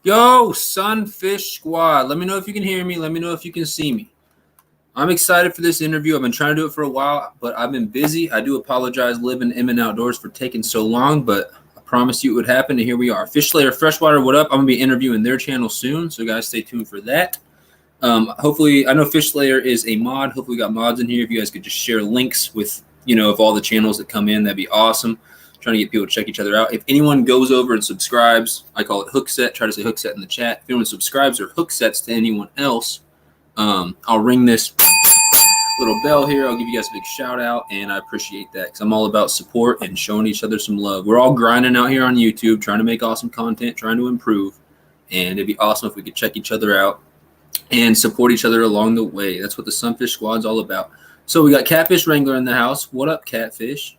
Yo, Sunfish Squad. Let me know if you can hear me. Let me know if you can see me. I'm excited for this interview. I've been trying to do it for a while, but I've been busy. I do apologize, Livin Outdoors, for taking so long, but I promised you it would happen, and here we are. FishAngler, Freshwater, what up? I'm going to be interviewing their channel soon, so guys, stay tuned for that. Hopefully, I know FishAngler is a mod. Hopefully, we got mods in here. If you guys could just share links with, of all the channels that come in, that'd be awesome. Trying to get people to check each other out. If anyone goes over and subscribes, I call it hook set. Try to say hook set in the chat. If anyone subscribes or hook sets to anyone else, I'll ring this little bell here. I'll give you guys a big shout out, and I appreciate that because I'm all about support and showing each other some love. We're all grinding out here on YouTube, trying to make awesome content, trying to improve, and it'd be awesome if we could check each other out and support each other along the way. That's what the Sunfish Squad's all about. So we got Catfish Wrangler in the house. What up, Catfish?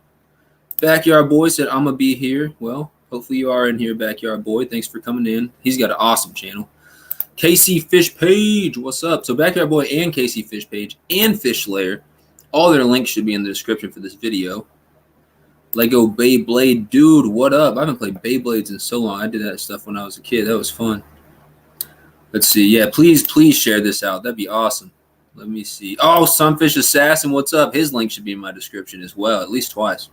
Backyard Boy said, I'm going to be here. Well, hopefully you are in here, Backyard Boy. Thanks for coming in. He's got an awesome channel. KC Fish Page, what's up? So Backyard Boy and KC Fish Page and FishAngler, all their links should be in the description for this video. Lego Beyblade Dude, what up? I haven't played Beyblades in so long. I did that stuff when I was a kid. That was fun. Let's see. Yeah, please share this out. That'd be awesome. Let me see. Oh, Sunfish Assassin, what's up? His link should be in my description as well, at least twice.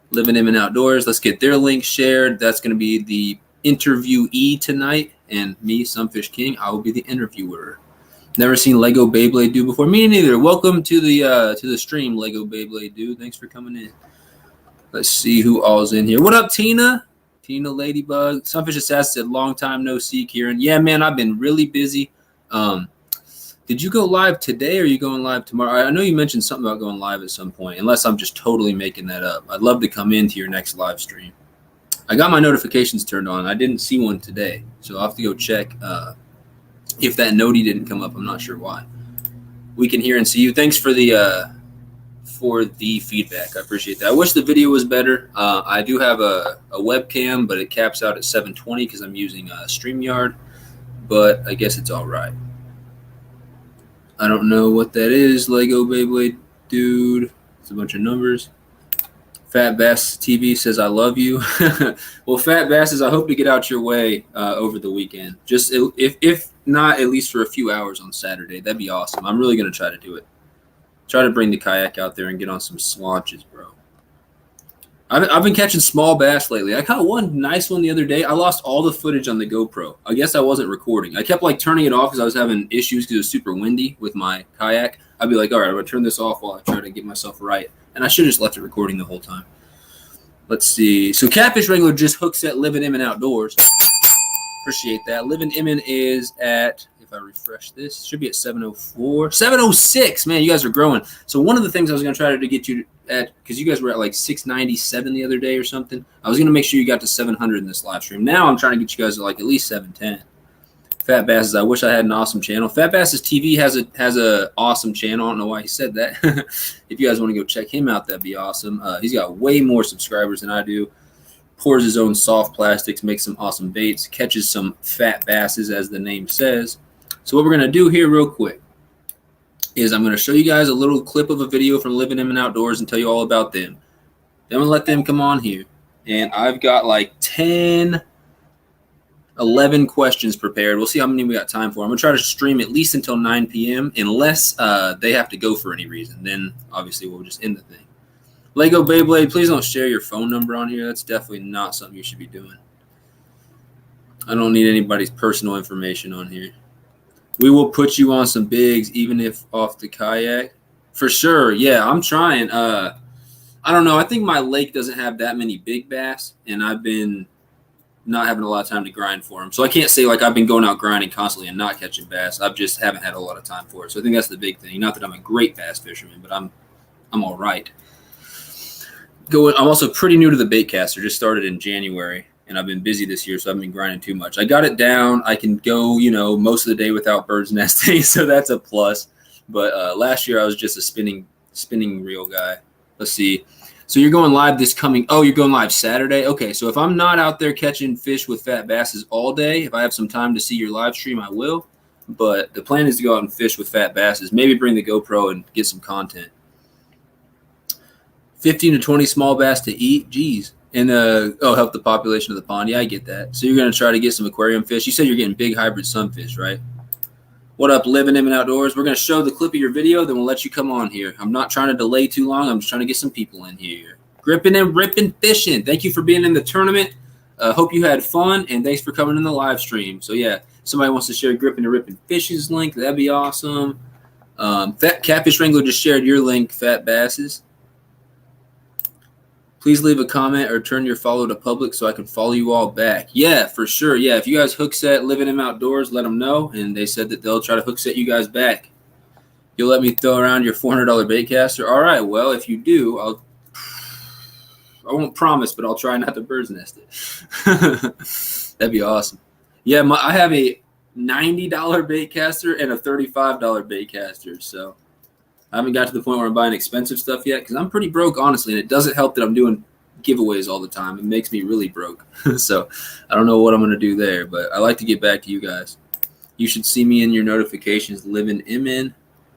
Livin Outdoors. Let's get their link shared. That's going to be the interviewee tonight, and me, SunfishKing, I will be the interviewer. Never seen Lego Beyblade Dude before. Me neither. Welcome to the stream, Lego Beyblade Dude. Thanks for coming in. Let's see who all's in here. What up, Tina? Tina Ladybug. Sunfish Assassin said, long time no see, Kieran. Yeah, man, I've been really busy. Did you go live today or are you going live tomorrow? I know you mentioned something about going live at some point, unless I'm just totally making that up. I'd love to come into your next live stream. I got my notifications turned on. I didn't see one today, so I'll have to go check if that noti didn't come up. I'm not sure why. We can hear and see you. Thanks for the feedback. I appreciate that. I wish the video was better. I do have a webcam, but it caps out at 720 because I'm using StreamYard, but I guess it's all right. I don't know what that is. Lego Beyblade Dude. It's a bunch of numbers. Fat Bass TV says, I love you. Well, Fat Basses, I hope to get out your way over the weekend. Just if not, at least for a few hours on Saturday. That'd be awesome. I'm really going to try to do it. Try to bring the kayak out there and get on some slanches, bro. I've been catching small bass lately. I caught one nice one the other day. I lost all the footage on the GoPro. I guess I wasn't recording. I kept turning it off because I was having issues because it was super windy with my kayak. I'd be like, all right, I'm going to turn this off while I try to get myself right. And I should have just left it recording the whole time. Let's see. So Catfish Wrangler just hooks at Livin Outdoors. Appreciate that. Livin is at, if I refresh this, should be at 704. 706. Man, you guys are growing. So one of the things I was going to try to get you at, because you guys were at 697 the other day or something, I was going to make sure you got to 700 in this live stream. Now I'm trying to get you guys to at least 710. Fat Basses, I wish I had an awesome channel. Fat Basses TV has a awesome channel. I don't know why he said that. If you guys want to go check him out, that'd be awesome. He's got way more subscribers than I do. Pours his own soft plastics, makes some awesome baits, catches some fat basses, as the name says. So what we're going to do here real quick is I'm going to show you guys a little clip of a video from Livin Outdoors and tell you all about them. Then I'm going to let them come on here. And I've got 10, 11 questions prepared. We'll see how many we got time for. I'm going to try to stream at least until 9 p.m. unless they have to go for any reason. Then, obviously, we'll just end the thing. Lego Beyblade, please don't share your phone number on here. That's definitely not something you should be doing. I don't need anybody's personal information on here. We will put you on some bigs, even if off the kayak. For sure. Yeah, I'm trying. I don't know. I think my lake doesn't have that many big bass, and I've been not having a lot of time to grind for them. So I can't say I've been going out grinding constantly and not catching bass. I just haven't had a lot of time for it. So I think that's the big thing. Not that I'm a great bass fisherman, but I'm all right. I'm also pretty new to the bait caster. Just started in January, and I've been busy this year, so I haven't been grinding too much. I got it down. I can go, most of the day without birds nesting, so that's a plus. But last year I was just a spinning reel guy. Let's see. So you're going live you're going live Saturday? Okay, so if I'm not out there catching fish with fat basses all day, if I have some time to see your live stream, I will. But the plan is to go out and fish with fat basses. Maybe bring the GoPro and get some content. 15 to 20 small bass to eat? Geez. And help the population of the pond. Yeah, I get that. So you're gonna try to get some aquarium fish. You said you're getting big hybrid sunfish, right? What up, Livin in Outdoors? We're gonna show the clip of your video, then we'll let you come on here. I'm not trying to delay too long. I'm just trying to get some people in here. Gripping and ripping fishing. Thank you for being in the tournament. Hope you had fun, and thanks for coming in the live stream. So yeah, somebody wants to share Gripping and Ripping Fish's link. That'd be awesome. Fat Catfish Wrangler just shared your link, Fat Basses. Please leave a comment or turn your follow to public so I can follow you all back. Yeah, for sure. Yeah, if you guys hook set Living in Outdoors, let them know. And they said that they'll try to hook set you guys back. You'll let me throw around your $400 bait caster? All right, well, if you do, I won't promise, but I'll try not to bird's nest it. That'd be awesome. Yeah, I have a $90 bait caster and a $35 bait caster, so I haven't got to the point where I'm buying expensive stuff yet because I'm pretty broke, honestly, and it doesn't help that I'm doing giveaways all the time. It makes me really broke. So I don't know what I'm going to do there, but I like to get back to you guys. You should see me in your notifications, Livin Imin.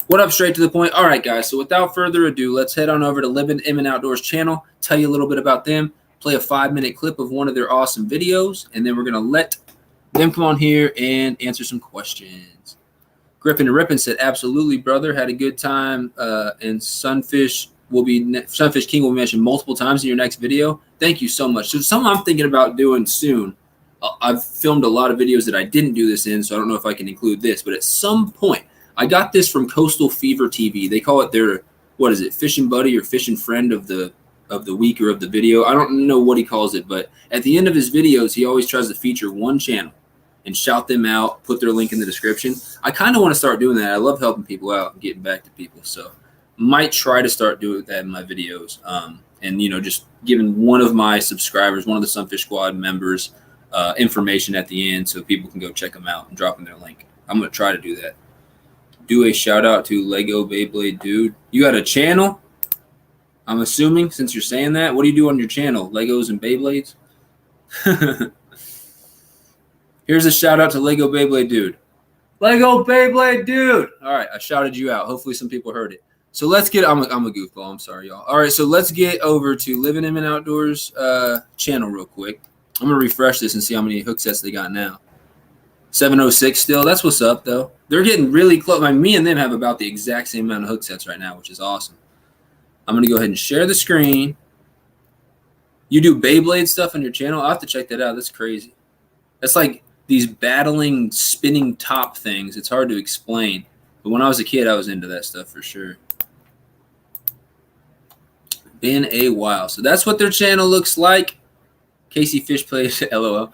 What up, straight to the point? All right, guys, so without further ado, let's head on over to Livin Imin Outdoors channel, tell you a little bit about them, play a 5-minute clip of one of their awesome videos, and then we're going to let them come on here and answer some questions. Gripping and Rippin said, absolutely, brother. Had a good time. And Sunfish King will be mentioned multiple times in your next video. Thank you so much. So something I'm thinking about doing soon. I've filmed a lot of videos that I didn't do this in, so I don't know if I can include this. But at some point, I got this from Coastal Fever TV. They call it their, what is it, fishing buddy or fishing friend of the week or of the video. I don't know what he calls it, but at the end of his videos, he always tries to feature one channel and shout them out, put their link in the description. I kind of want to start doing that. I love helping people out and getting back to people. So might try to start doing that in my videos. And, just giving one of my subscribers, one of the Sunfish Squad members, information at the end so people can go check them out and drop in their link. I'm going to try to do that. Do a shout out to Lego Beyblade Dude. You got a channel? I'm assuming, since you're saying that. What do you do on your channel? Legos and Beyblades? Here's a shout out to Lego Beyblade Dude. Lego Beyblade Dude. All right, I shouted you out. Hopefully some people heard it. So let's get, I'm a goofball. I'm sorry, y'all. All right, so let's get over to Livin Imin Outdoors channel real quick. I'm going to refresh this and see how many hook sets they got now. 706 still. That's what's up, though. They're getting really close. Me and them have about the exact same amount of hook sets right now, which is awesome. I'm going to go ahead and share the screen. You do Beyblade stuff on your channel? I'll have to check that out. That's crazy. That's like these battling, spinning top things. It's hard to explain. But when I was a kid, I was into that stuff for sure. Been a while. So that's what their channel looks like. Casey Fish plays, LOL.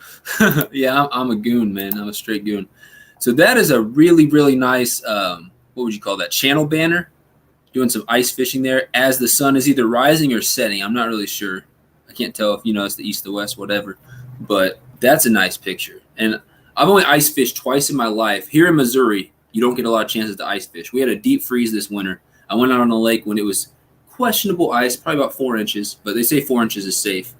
Yeah, I'm a goon, man. I'm a straight goon. So that is a really, really nice, what would you call that, channel banner. Doing some ice fishing there as the sun is either rising or setting. I'm not really sure. I can't tell if, it's the east, the west, whatever. But that's a nice picture. And I've only ice fished twice in my life. Here in Missouri, you don't get a lot of chances to ice fish. We had a deep freeze this winter. I went out on a lake when it was questionable ice, probably about 4 inches. But they say 4 inches is safe.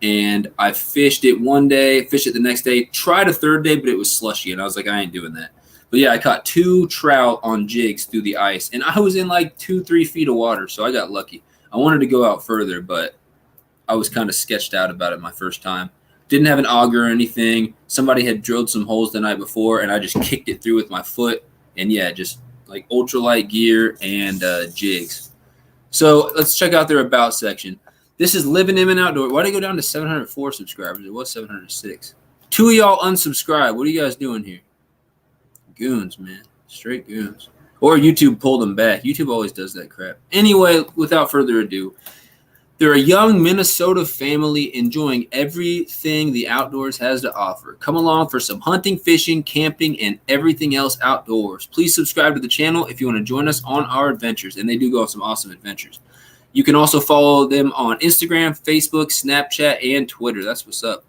And I fished it one day, fished it the next day, tried a third day, but it was slushy. And I was like, I ain't doing that. But yeah, I caught 2 trout on jigs through the ice. And I was in like 2-3 feet of water, so I got lucky. I wanted to go out further, but I was kind of sketched out about it my first time. Didn't have an auger or anything. Somebody had drilled some holes the night before, and I just kicked it through with my foot. And yeah, just like ultralight gear and jigs. So let's check out their About section. This is Livin Imin Outdoors. Why did it go down to 704 subscribers? It was 706. 2 of y'all unsubscribed. What are you guys doing here? Goons, man. Straight goons. Or YouTube pulled them back. YouTube always does that crap. Anyway, without further ado, they're a young Minnesota family enjoying everything the outdoors has to offer. Come along for some hunting, fishing, camping, and everything else outdoors. Please subscribe to the channel if you want to join us on our adventures. And they do go on some awesome adventures. You can also follow them on Instagram, Facebook, Snapchat, and Twitter. That's what's up.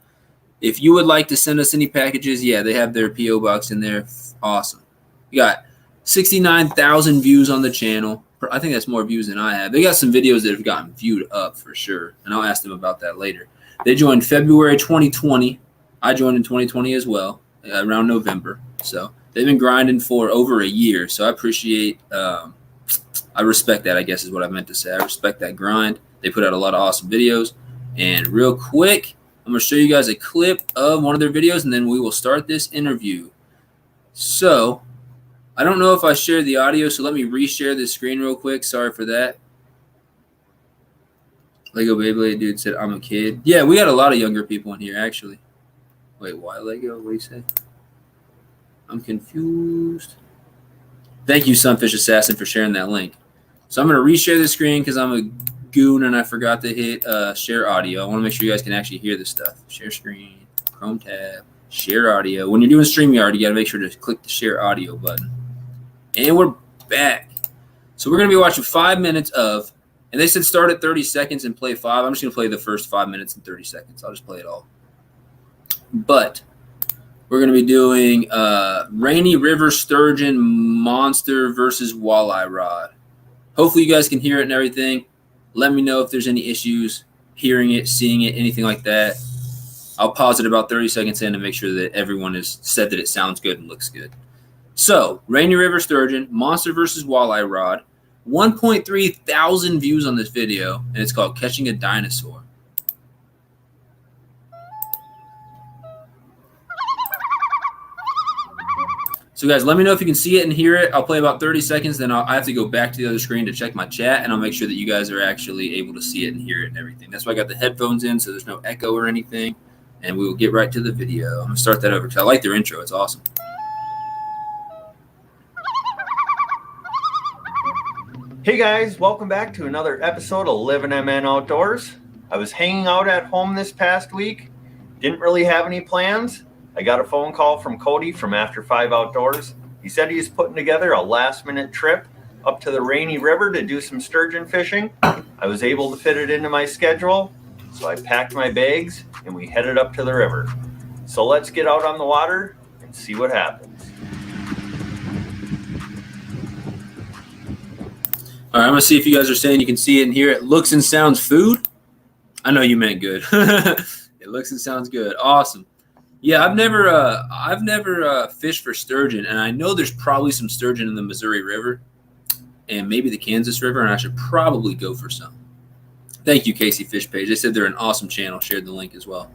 If you would like to send us any packages, yeah, they have their P.O. box in there. Awesome. You got 69,000 views on the channel. I think that's more views than I have. They got some videos that have gotten viewed up for sure, and I'll ask them about that later. They joined February 2020. I joined in 2020 as well, around November. So they've been grinding for over a year, so I appreciate I respect that, I guess is what I meant to say. I respect that grind. They put out a lot of awesome videos. And real quick, I'm going to show you guys a clip of one of their videos, and then we will start this interview. So, I don't know if I shared the audio, so let me reshare this screen real quick. Sorry for that. Lego Beyblade dude said, I'm a kid. Yeah, we got a lot of younger people in here, actually. Wait, why Lego? What do you say? I'm confused. Thank you, Sunfish Assassin, for sharing that link. So I'm going to reshare the screen because I'm a goon and I forgot to hit share audio. I want to make sure you guys can actually hear this stuff. Share screen, Chrome tab, share audio. When you're doing StreamYard, you got to make sure to click the share audio button. And we're back. So we're going to be watching 5 minutes of, and they said start at 30 seconds and play 5. I'm just going to play the first 5 minutes and 30 seconds. I'll just play it all. But we're going to be doing Rainy River Sturgeon Monster versus Walleye Rod. Hopefully you guys can hear it and everything. Let me know if there's any issues hearing it, seeing it, anything like that. I'll pause it about 30 seconds in to make sure that everyone has said that it sounds good and looks good. So, Rainy River Sturgeon, Monster versus Walleye Rod. 1.3 thousand views on this video, and it's called Catching a Dinosaur. So, guys, let me know if you can see it and hear it. I'll play about 30 seconds, then I have to go back to the other screen to check my chat, and I'll make sure that you guys are actually able to see it and hear it and everything. That's why I got the headphones in, so there's no echo or anything, and we will get right to the video. I'm going to start that over because I like their intro. It's awesome. Hey guys, welcome back to another episode of Livin Outdoors. I was hanging out at home this past week, didn't really have any plans. I got a phone call from Cody from After 5 Outdoors. He said he was putting together a last-minute trip up to the Rainy River to do some sturgeon fishing. I was able to fit it into my schedule, so I packed my bags and we headed up to the river. So let's get out on the water and see what happens. All right, I'm going to see if you guys are saying you can see it and hear it. Looks and sounds food? I know you meant good. It looks and sounds good. Awesome. Yeah, I've never fished for sturgeon, and I know there's probably some sturgeon in the Missouri River and maybe the Kansas River, and I should probably go for some. Thank you, Casey Fish Page. They said they're an awesome channel. Shared the link as well.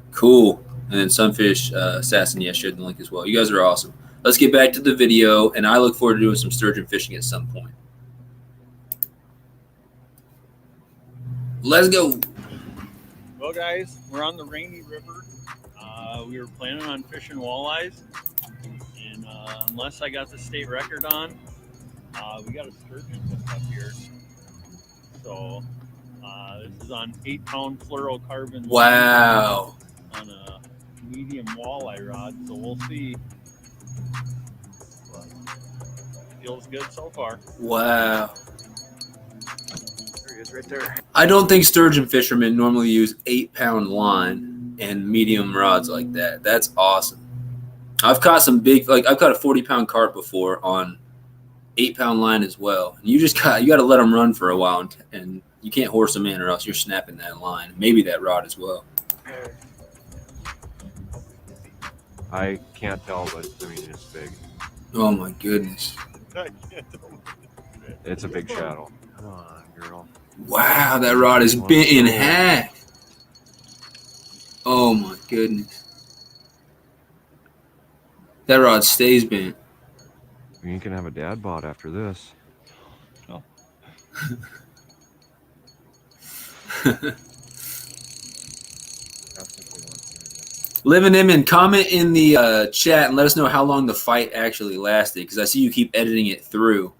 Cool. And then Sunfish Assassin, yeah, shared the link as well. You guys are awesome. Let's get back to the video, and I look forward to doing some sturgeon fishing at some point. Let's go. Well, guys, we're on the Rainy River. We were planning on fishing walleyes, and unless I got the state record on, we got a sturgeon hooked up here. So this is on 8-pound fluorocarbon. Wow. On a medium walleye rod, so we'll see. But feels good so far. Wow. Right there. I don't think sturgeon fishermen normally use 8-pound line and medium rods like that. That's awesome. I've caught some big, I've caught a 40-pound carp before on 8-pound line as well. And you got to let them run for a while, and you can't horse them in, or else you're snapping that line, maybe that rod as well. I can't tell, but I mean it's big. Oh my goodness! It's a big shadow. Come on, girl. Wow, that rod is bent in half. Oh my goodness. That rod stays bent. You can have a dad bod after this. Oh. Livin in, comment in the chat and let us know how long the fight actually lasted, because I see you keep editing it through.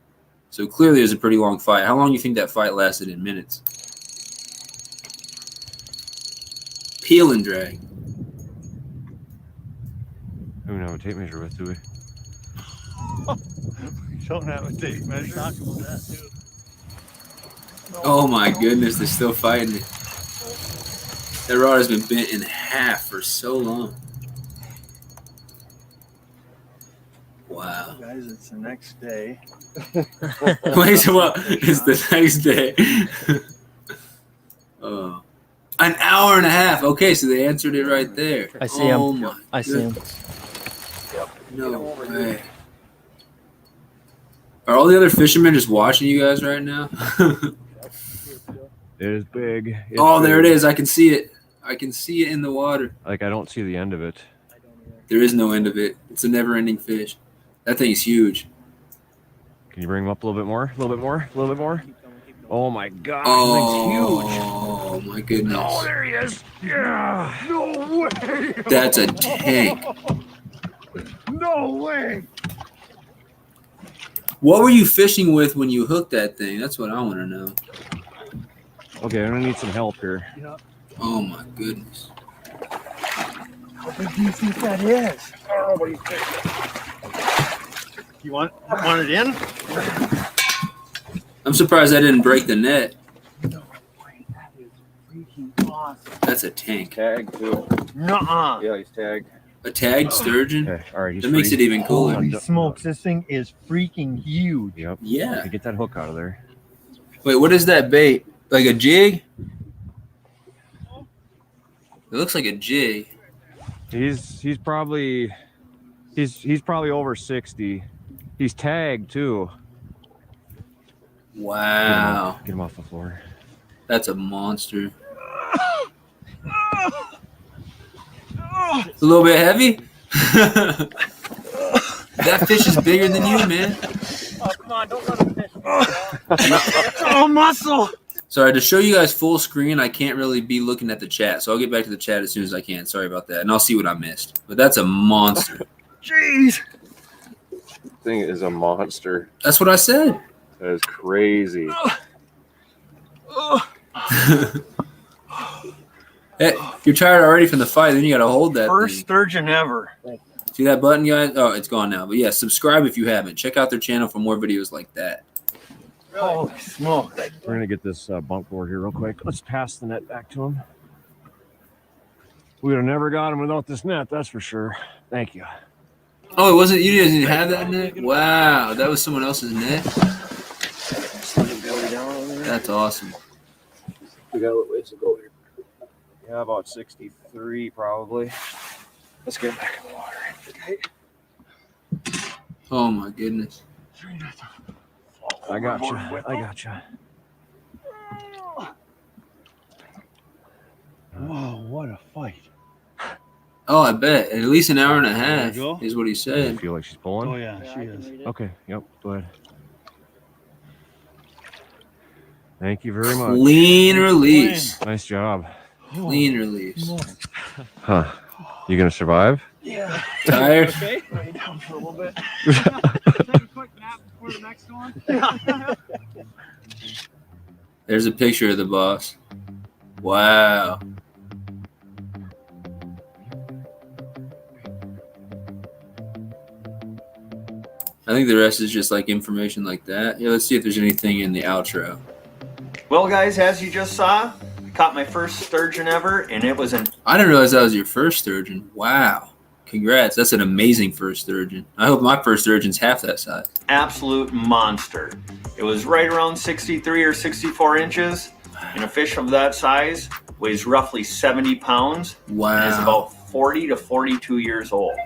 So clearly it was a pretty long fight. How long do you think that fight lasted in minutes? Peel and drag. We don't have a tape measure with, do we? We don't have a tape measure. Talk about that too. Oh my goodness, they're still fighting it. That rod has been bent in half for so long. Wow. Guys, it's the next day. Wait, what? It's the next day. Oh. An hour and a half. Okay, so they answered it right there. I see him. Oh my I see him. No way. Are all the other fishermen just watching you guys right now? It is big. It's Oh, there it big. is. I can see it. I can see it in the water. Like, I don't see the end of it. There is no end of it. It's a never-ending fish. That thing's huge. Can you bring him up a little bit more? A little bit more? A little bit more? Oh my gosh, Oh, that thing's huge. Oh my goodness. Oh, there he is. Yeah. No way. That's a tank. No way. What were you fishing with when you hooked that thing? That's what I want to know. Okay, I'm gonna need some help here. Oh my goodness. How big do you think that is? Oh, what do you think? You want it in? I'm surprised I didn't break the net. No way, that is freaking awesome. That's a tank. Tag too. Nuh-uh. Yeah, he's tagged. A tagged sturgeon? Okay, all right. He's That makes free. it even cooler. Holy smokes, this thing is freaking huge. Yep. Yeah. Get that hook out of there. Wait, what is that bait? Like a jig? It looks like a jig. He's probably over 60. He's tagged too. Wow. Get him off the floor. That's a monster. It's a little bit heavy. That fish is bigger than you, man. Oh, come on, don't let him fish. Oh, muscle. Sorry, to show you guys full screen, I can't really be looking at the chat. So I'll get back to the chat as soon as I can. Sorry about that. And I'll see what I missed. But that's a monster. Jeez. Thing is a monster. That's what I said. That is crazy. Hey, you're tired already from the fight, then you got to hold that First thing. sturgeon ever. See that button, guys? Oh, it's gone now. But yeah, subscribe if you haven't. Check out their channel for more videos like that. Holy smoke. We're gonna get this bunk board here real quick. Let's pass the net back to him. We would have never got him without this net, that's for sure. Thank you. Oh, it wasn't you? Didn't have that net? Wow, that was someone else's net. That's awesome. We got a little ways to go here. Yeah, about 63 probably. Let's get back in the water. Okay. Oh my goodness. I got you. I got you. Whoa, what a fight. Oh, I bet. At least an hour and a There half you go. is what he I said. feel like she's pulling. Oh, yeah, she is. Okay, yep, go ahead. Thank you very much. Clean release. Nice job. Clean release. Huh. You gonna survive? Yeah. Tired? Okay. Lay down for a little bit. Take a quick nap before the next one. There's a picture of the boss. Wow. I think the rest is just like information like that. Yeah, let's see if there's anything in the outro. Well, guys, as you just saw, I caught my first sturgeon ever, and it was an I didn't realize that was your first sturgeon. Wow. Congrats. That's an amazing first sturgeon. I hope my first sturgeon's half that size. absolute monster. It was right around 63 or 64 inches, and a fish of that size weighs roughly 70 pounds Wow. and is about 40 to 42 years old.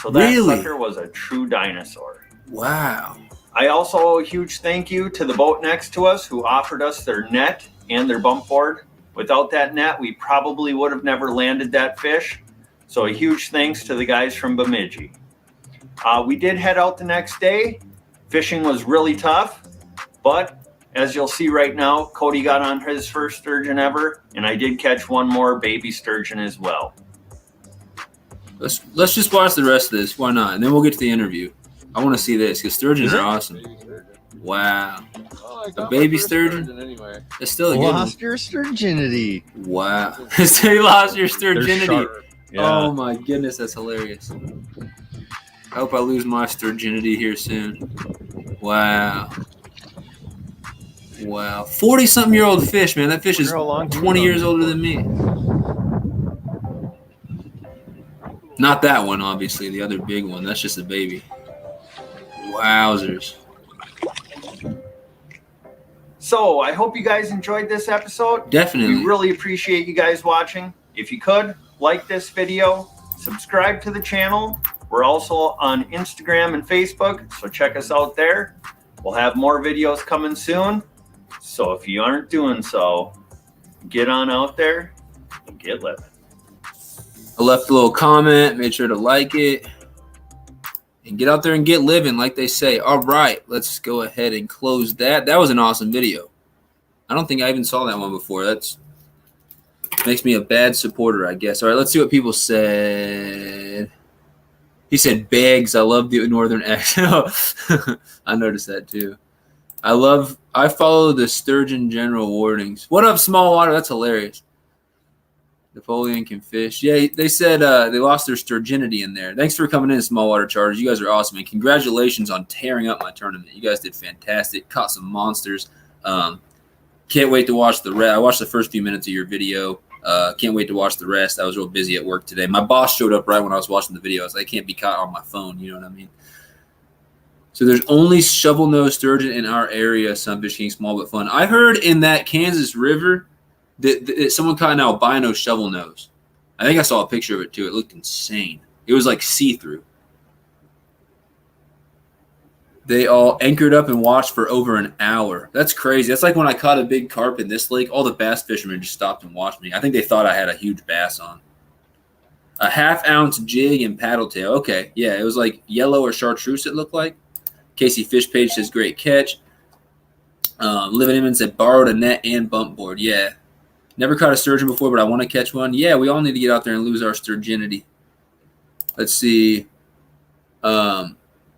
So that Really? sucker was a true dinosaur. Wow. I also owe a huge thank you to the boat next to us who offered us their net and their bump board. Without that net, we probably would have never landed that fish. So a huge thanks to the guys from Bemidji. We did head out the next day. Fishing was really tough, but as you'll see right now, Cody got on his first sturgeon ever, and I did catch one more baby sturgeon as well. Let's just watch the rest of this. Why not? And then we'll get to the interview. I want to see this because sturgeons are awesome. Wow. A baby sturgeon? Anyway. That's still a good one. Lost your sturgeonity. Wow. Still you lost your sturgeonity. sharp. Oh my goodness, that's hilarious. I hope I lose my sturgeonity here soon. Wow. Wow. 40-something-year-old fish, man. That fish is 20 years older than me. Not that one, obviously. The other big one. That's just a baby. Wowzers. So I hope you guys enjoyed this episode. Definitely. We really appreciate you guys watching. If you could, like this video, subscribe to the channel. We're also on Instagram and Facebook, so check us out there. We'll have more videos coming soon. So if you aren't doing so, get on out there and get living. I left a little comment. Made sure to like it. And get out there and get living, like they say. All right, let's go ahead and close that. That was an awesome video. I don't think I even saw that one before. That's makes me a bad supporter, I guess. All right, let's see what people said. He said, "Bags, I love the northern accent." I noticed that too. I follow the Sturgeon general warnings. What up, small water? That's hilarious. Napoleon can fish. Yeah, they said they lost their sturgeonity in there. Thanks for coming in, small water charters. You guys are awesome, and congratulations on tearing up my tournament. You guys did fantastic. Caught some monsters. Can't wait to watch the rest. I watched the first few minutes of your video. Can't wait to watch the rest. I was real busy at work today. My boss showed up right when I was watching the video. I was like, I can't be caught on my phone. You know what I mean? So there's only shovel-nosed sturgeon in our area, SunfishKing, small but fun. I heard in that Kansas River that someone caught an albino shovel-nose. I think I saw a picture of it too. It looked insane. It was like see-through. They all anchored up and watched for over an hour. That's crazy. That's like when I caught a big carp in this lake. All the bass fishermen just stopped and watched me. I think they thought I had a huge bass on. A half-ounce jig and paddle tail. Okay, yeah, it was like yellow or chartreuse it looked like. Casey Fish Page says, great catch. Livin said, borrowed a net and bump board. Yeah. Never caught a sturgeon before, but I want to catch one. Yeah, we all need to get out there and lose our sturgeonity. Let's see.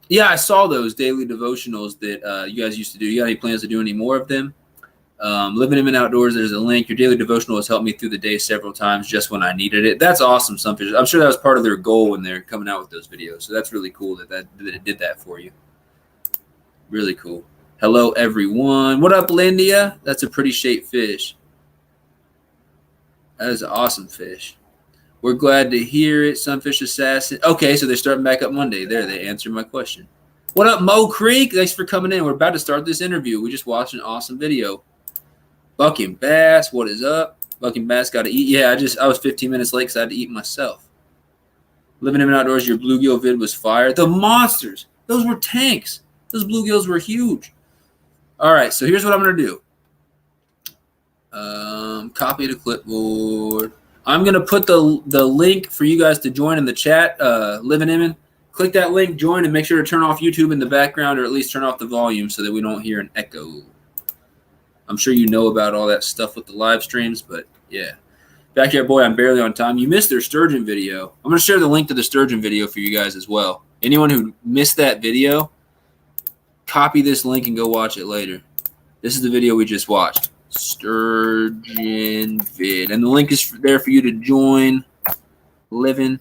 Yeah, I saw those daily devotionals that you guys used to do. You got any plans to do any more of them? Livin Outdoors, there's a link. Your daily devotional has helped me through the day several times just when I needed it. That's awesome, Sunfish. I'm sure that was part of their goal when they're coming out with those videos. So that's really cool that it did that for you. Really cool. Hello, everyone. What up, Lindia? That's a pretty shaped fish. That is an awesome fish. We're glad to hear it, Sunfish Assassin. Okay, so they're starting back up Monday. There, they answered my question. What up, Mo Creek? Thanks for coming in. We're about to start this interview. We just watched an awesome video. Bucking Bass, what is up? Bucking Bass got to eat. Yeah, I was 15 minutes late because I had to eat myself. Livin Outdoors, your bluegill vid was fire. The monsters, those were tanks. Those bluegills were huge. All right, so here's what I'm going to do. Copy the clipboard. I'm going to put the link for you guys to join in the chat. Livin. Click that link, join, and make sure to turn off YouTube in the background or at least turn off the volume so that we don't hear an echo. I'm sure you know about all that stuff with the live streams, but yeah. Backyard Boy, I'm barely on time. You missed their sturgeon video. I'm going to share the link to the sturgeon video for you guys as well. Anyone who missed that video, copy this link and go watch it later. This is the video we just watched. Sturgeon vid. And the link is there for you to join. Livin.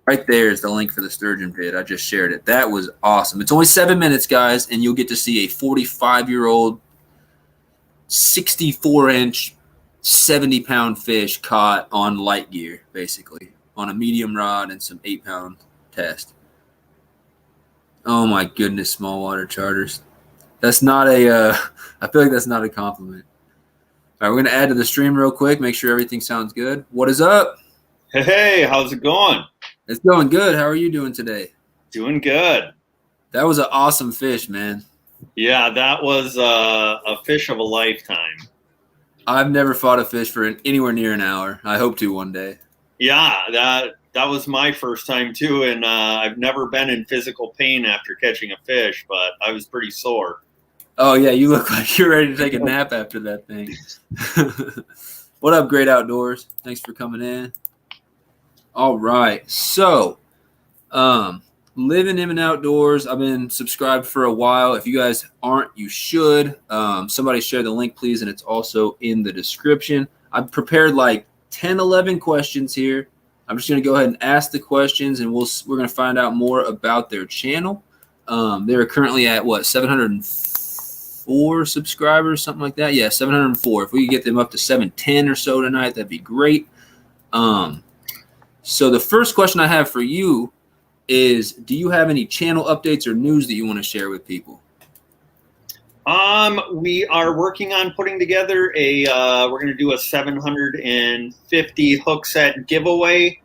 Right there is the link for the sturgeon vid. I just shared it. That was awesome. It's only 7 minutes, guys, and you'll get to see a 45-year-old, 64-inch, 70-pound fish caught on light gear, basically, on a medium rod and some 8-pound test. Oh, my goodness, small water charters. That's not a I feel like that's not a compliment. All right, we're going to add to the stream real quick, make sure everything sounds good. What is up? Hey, how's it going? It's going good. How are you doing today? Doing good. That was an awesome fish, man. Yeah, that was a fish of a lifetime. I've never fought a fish for anywhere near an hour. I hope to one day. Yeah, that was my first time too, and I've never been in physical pain after catching a fish, but I was pretty sore. Oh, yeah, you look like you're ready to take a nap after that thing. What up, Great Outdoors? Thanks for coming in. All right, so Livin Outdoors. I've been subscribed for a while. If you guys aren't, you should. Somebody share the link, please, and it's also in the description. I've prepared like 10, 11 questions here. I'm just going to go ahead and ask the questions, and we're going to find out more about their channel. They're currently at, what, 704 subscribers, something like that? Yeah, 704. If we could get them up to 710 or so tonight, that'd be great. So the first question I have for you is, do you have any channel updates or news that you want to share with people? We are working on putting together we're going to do a 750 hook set giveaway.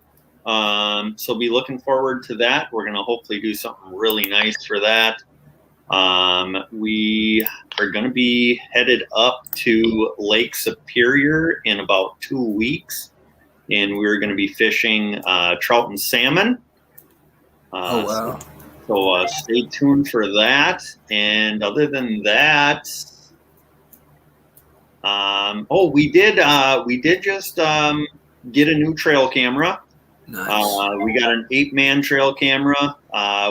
So be looking forward to that. We're going to hopefully do something really nice for that. We are going to be headed up to Lake Superior in about 2 weeks, and we're going to be fishing trout and salmon. Oh, wow. So stay tuned for that. And other than that, we did just get a new trail camera. Nice. We got an 8-man trail camera.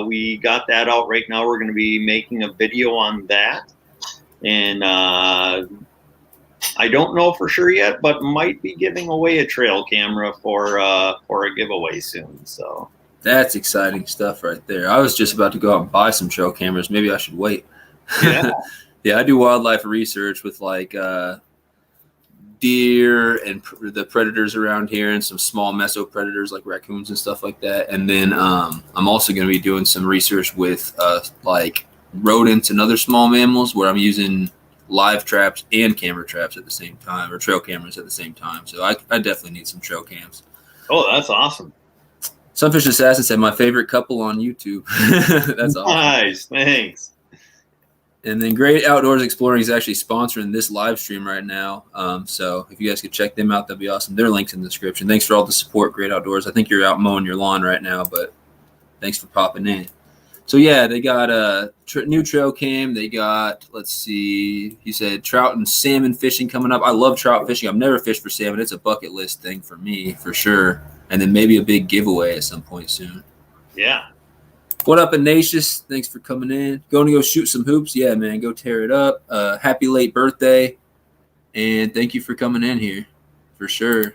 We got that out right now. We're going to be making a video on that. And I don't know for sure yet, but might be giving away a trail camera for a giveaway soon. So That's exciting stuff right there. I was just about to go out and buy some trail cameras. Maybe I should wait. Yeah. Yeah, I do wildlife research with like deer and the predators around here and some small meso predators like raccoons and stuff like that. And then I'm also going to be doing some research with like rodents and other small mammals where I'm using live traps and camera traps at the same time, or trail cameras at the same time. So I definitely need some trail cams. Oh, that's awesome. Sunfish Assassin said my favorite couple on YouTube. That's awesome. Nice. Thanks. And then Great Outdoors Exploring is actually sponsoring this live stream right now. So if you guys could check them out, that'd be awesome. Their link's in the description. Thanks for all the support, Great Outdoors. I think you're out mowing your lawn right now, but thanks for popping in. So yeah, they got a new trail cam. They got, let's see, he said trout and salmon fishing coming up. I love trout fishing. I've never fished for salmon. It's a bucket list thing for me, for sure. And then maybe a big giveaway at some point soon. Yeah. What up, Ignatius? Thanks for coming in. Going to go shoot some hoops? Yeah, man. Go tear it up. Happy late birthday. And thank you for coming in here. For sure.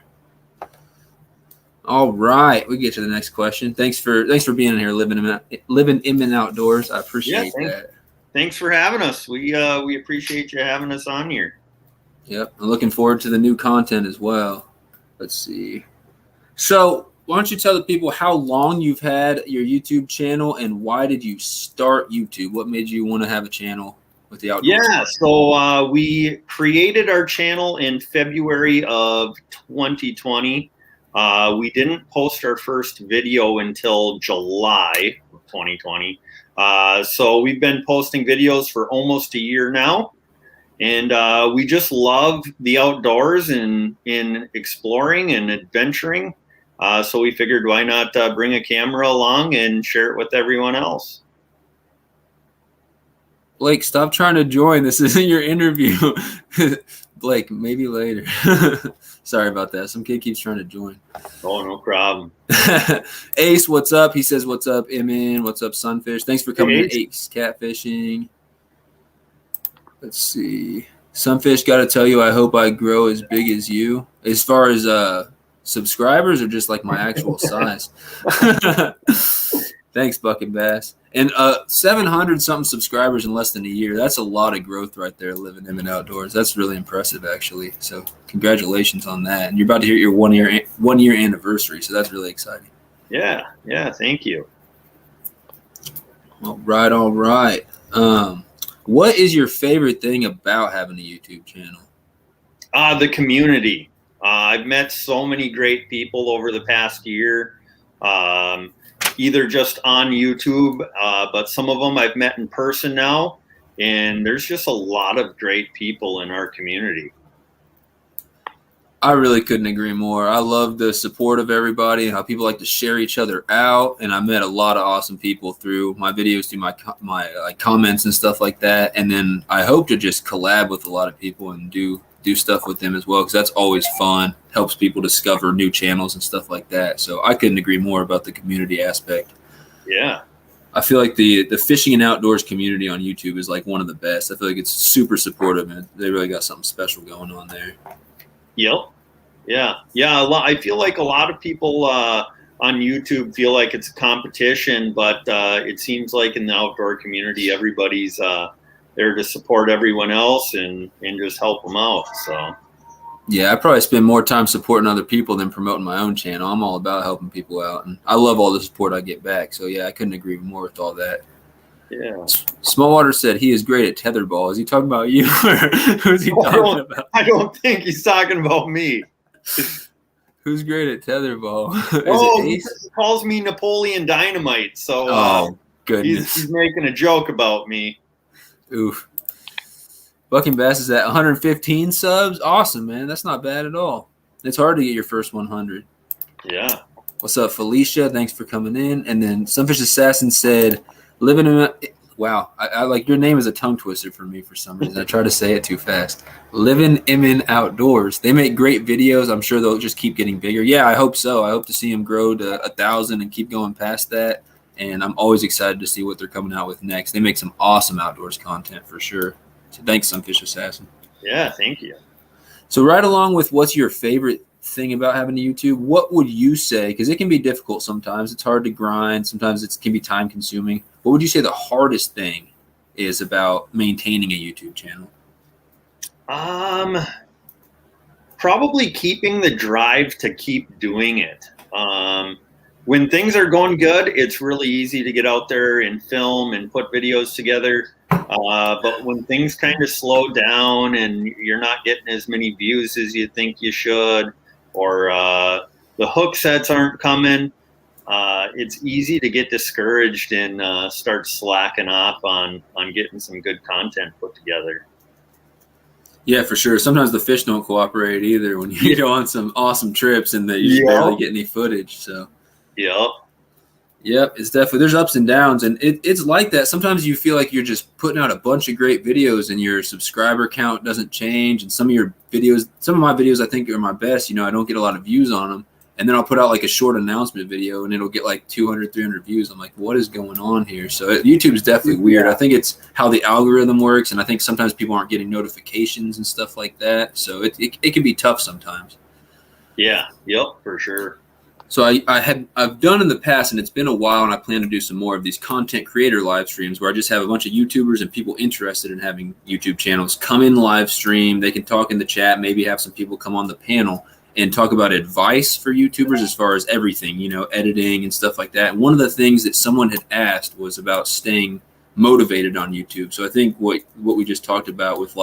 All right. We get to the next question. Thanks for being in here, living in and outdoors. I appreciate that. Thanks for having us. We appreciate you having us on here. Yep. I'm looking forward to the new content as well. Let's see. So why don't you tell the people how long you've had your YouTube channel and why did you start YouTube? What made you want to have a channel with the outdoors? Yeah, so we created our channel in February of 2020. We didn't post our first video until July of 2020. So we've been posting videos for almost a year now. And we just love the outdoors and in exploring and adventuring. So we figured, why not bring a camera along and share it with everyone else? Blake, stop trying to join. This isn't your interview. Blake, maybe later. Sorry about that. Some kid keeps trying to join. Oh, no problem. Ace, what's up? He says, what's up, Emin? What's up, Sunfish? Thanks for coming in, Ace. Catfishing. Let's see. Sunfish, got to tell you, I hope I grow as big as you. As far as subscribers or just like my actual size? Thanks, Bucket Bass. And 700 something subscribers in less than a year. That's a lot of growth right there, living in and outdoors. That's really impressive, actually. So congratulations on that. And you're about to hit your one year anniversary, so that's really exciting. Yeah, thank you. All right. What is your favorite thing about having a YouTube channel? The community. I've met so many great people over the past year, either just on YouTube, but some of them I've met in person now, and there's just a lot of great people in our community. I really couldn't agree more. I love the support of everybody and how people like to share each other out. And I met a lot of awesome people through my videos, through my comments and stuff like that. And then I hope to just collab with a lot of people and do stuff with them as well, because that's always fun. Helps people discover new channels and stuff like that. So I couldn't agree more about the community aspect. Yeah. I feel like the fishing and outdoors community on YouTube is like one of the best. I feel like it's super supportive and they really got something special going on there. Yep. Yeah. I feel like a lot of people on YouTube feel like it's a competition, but it seems like in the outdoor community, everybody's there to support everyone else and just help them out. So. Yeah, I probably spend more time supporting other people than promoting my own channel. I'm all about helping people out, and I love all the support I get back. So yeah, I couldn't agree more with all that. Yeah. Smallwater said he is great at tetherball. Is he talking about you, or who's he talking about? I don't think he's talking about me. Who's great at tetherball? He calls me Napoleon Dynamite. So oh goodness, he's making a joke about me. Oof. Bucking Bass is at 115 subs. Awesome, man. That's not bad at all. It's hard to get your first 100. Yeah. What's up, Felicia? Thanks for coming in. And then Sunfish Assassin said, living in wow, I like your name is a tongue twister for me for some reason. I try to say it too fast. Livin Outdoors. They make great videos. I'm sure they'll just keep getting bigger. Yeah, I hope so. I hope to see them grow to 1,000 and keep going past that. And I'm always excited to see what they're coming out with next. They make some awesome outdoors content for sure. So thanks, Sunfish Assassin. Yeah, thank you. So right along with what's your favorite thing about having a YouTube, what would you say, because it can be difficult sometimes, it's hard to grind, sometimes it can be time consuming, what would you say the hardest thing is about maintaining a YouTube channel? Probably keeping the drive to keep doing it. When things are going good, it's really easy to get out there and film and put videos together. But when things kind of slow down and you're not getting as many views as you think you should, or the hook sets aren't coming, it's easy to get discouraged and start slacking off on getting some good content put together. Yeah, for sure. Sometimes the fish don't cooperate either when you go on some awesome trips and you just barely get any footage. So, Yep, it's definitely, there's ups and downs, and it's like that. Sometimes you feel like you're just putting out a bunch of great videos and your subscriber count doesn't change. And some of my videos I think are my best. I don't get a lot of views on them. And then I'll put out like a short announcement video and it'll get like 200, 300 views. I'm like, what is going on here? So YouTube is definitely weird. I think it's how the algorithm works. And I think sometimes people aren't getting notifications and stuff like that. So it can be tough sometimes. Yeah, yep, for sure. So I've done in the past, and it's been a while, and I plan to do some more of these content creator live streams where I just have a bunch of YouTubers and people interested in having YouTube channels come in live stream. They can talk in the chat, maybe have some people come on the panel and talk about advice for YouTubers as far as everything, editing and stuff like that. And one of the things that someone had asked was about staying motivated on YouTube. So I think what we just talked about with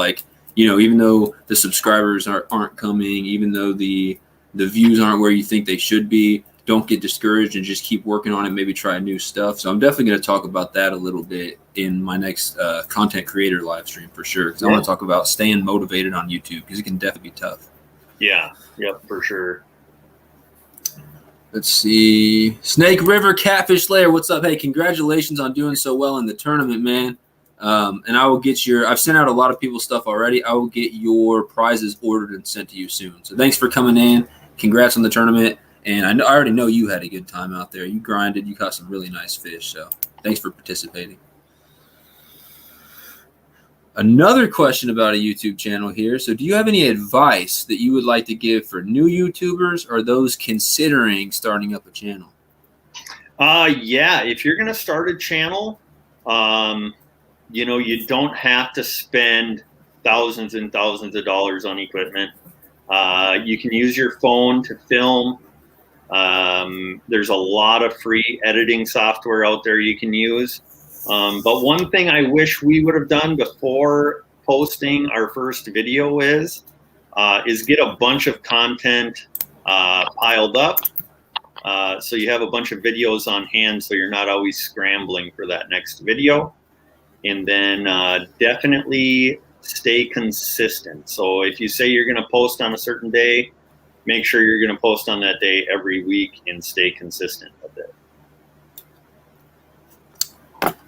even though the subscribers aren't coming, even though the views aren't where you think they should be, don't get discouraged and just keep working on it, maybe try new stuff. So I'm definitely going to talk about that a little bit in my next content creator live stream for sure, because I want to talk about staying motivated on YouTube, because it can definitely be tough. Yeah, yep, for sure. Let's see. Snake River Catfish Lair, what's up? Hey, congratulations on doing so well in the tournament, man. And I will get I've sent out a lot of people's stuff already. I will get your prizes ordered and sent to you soon. So thanks for coming in. Congrats on the tournament. And I already know you had a good time out there. You grinded. You caught some really nice fish. So thanks for participating. Another question about a YouTube channel here. So do you have any advice that you would like to give for new YouTubers or those considering starting up a channel? Yeah, if you're going to start a channel, you don't have to spend thousands and thousands of dollars on equipment. You can use your phone to film. There's a lot of free editing software out there you can use. But one thing I wish we would have done before posting our first video is get a bunch of content piled up. So you have a bunch of videos on hand so you're not always scrambling for that next video. And then definitely stay consistent. So if you say you're going to post on a certain day, make sure you're going to post on that day every week and stay consistent with it.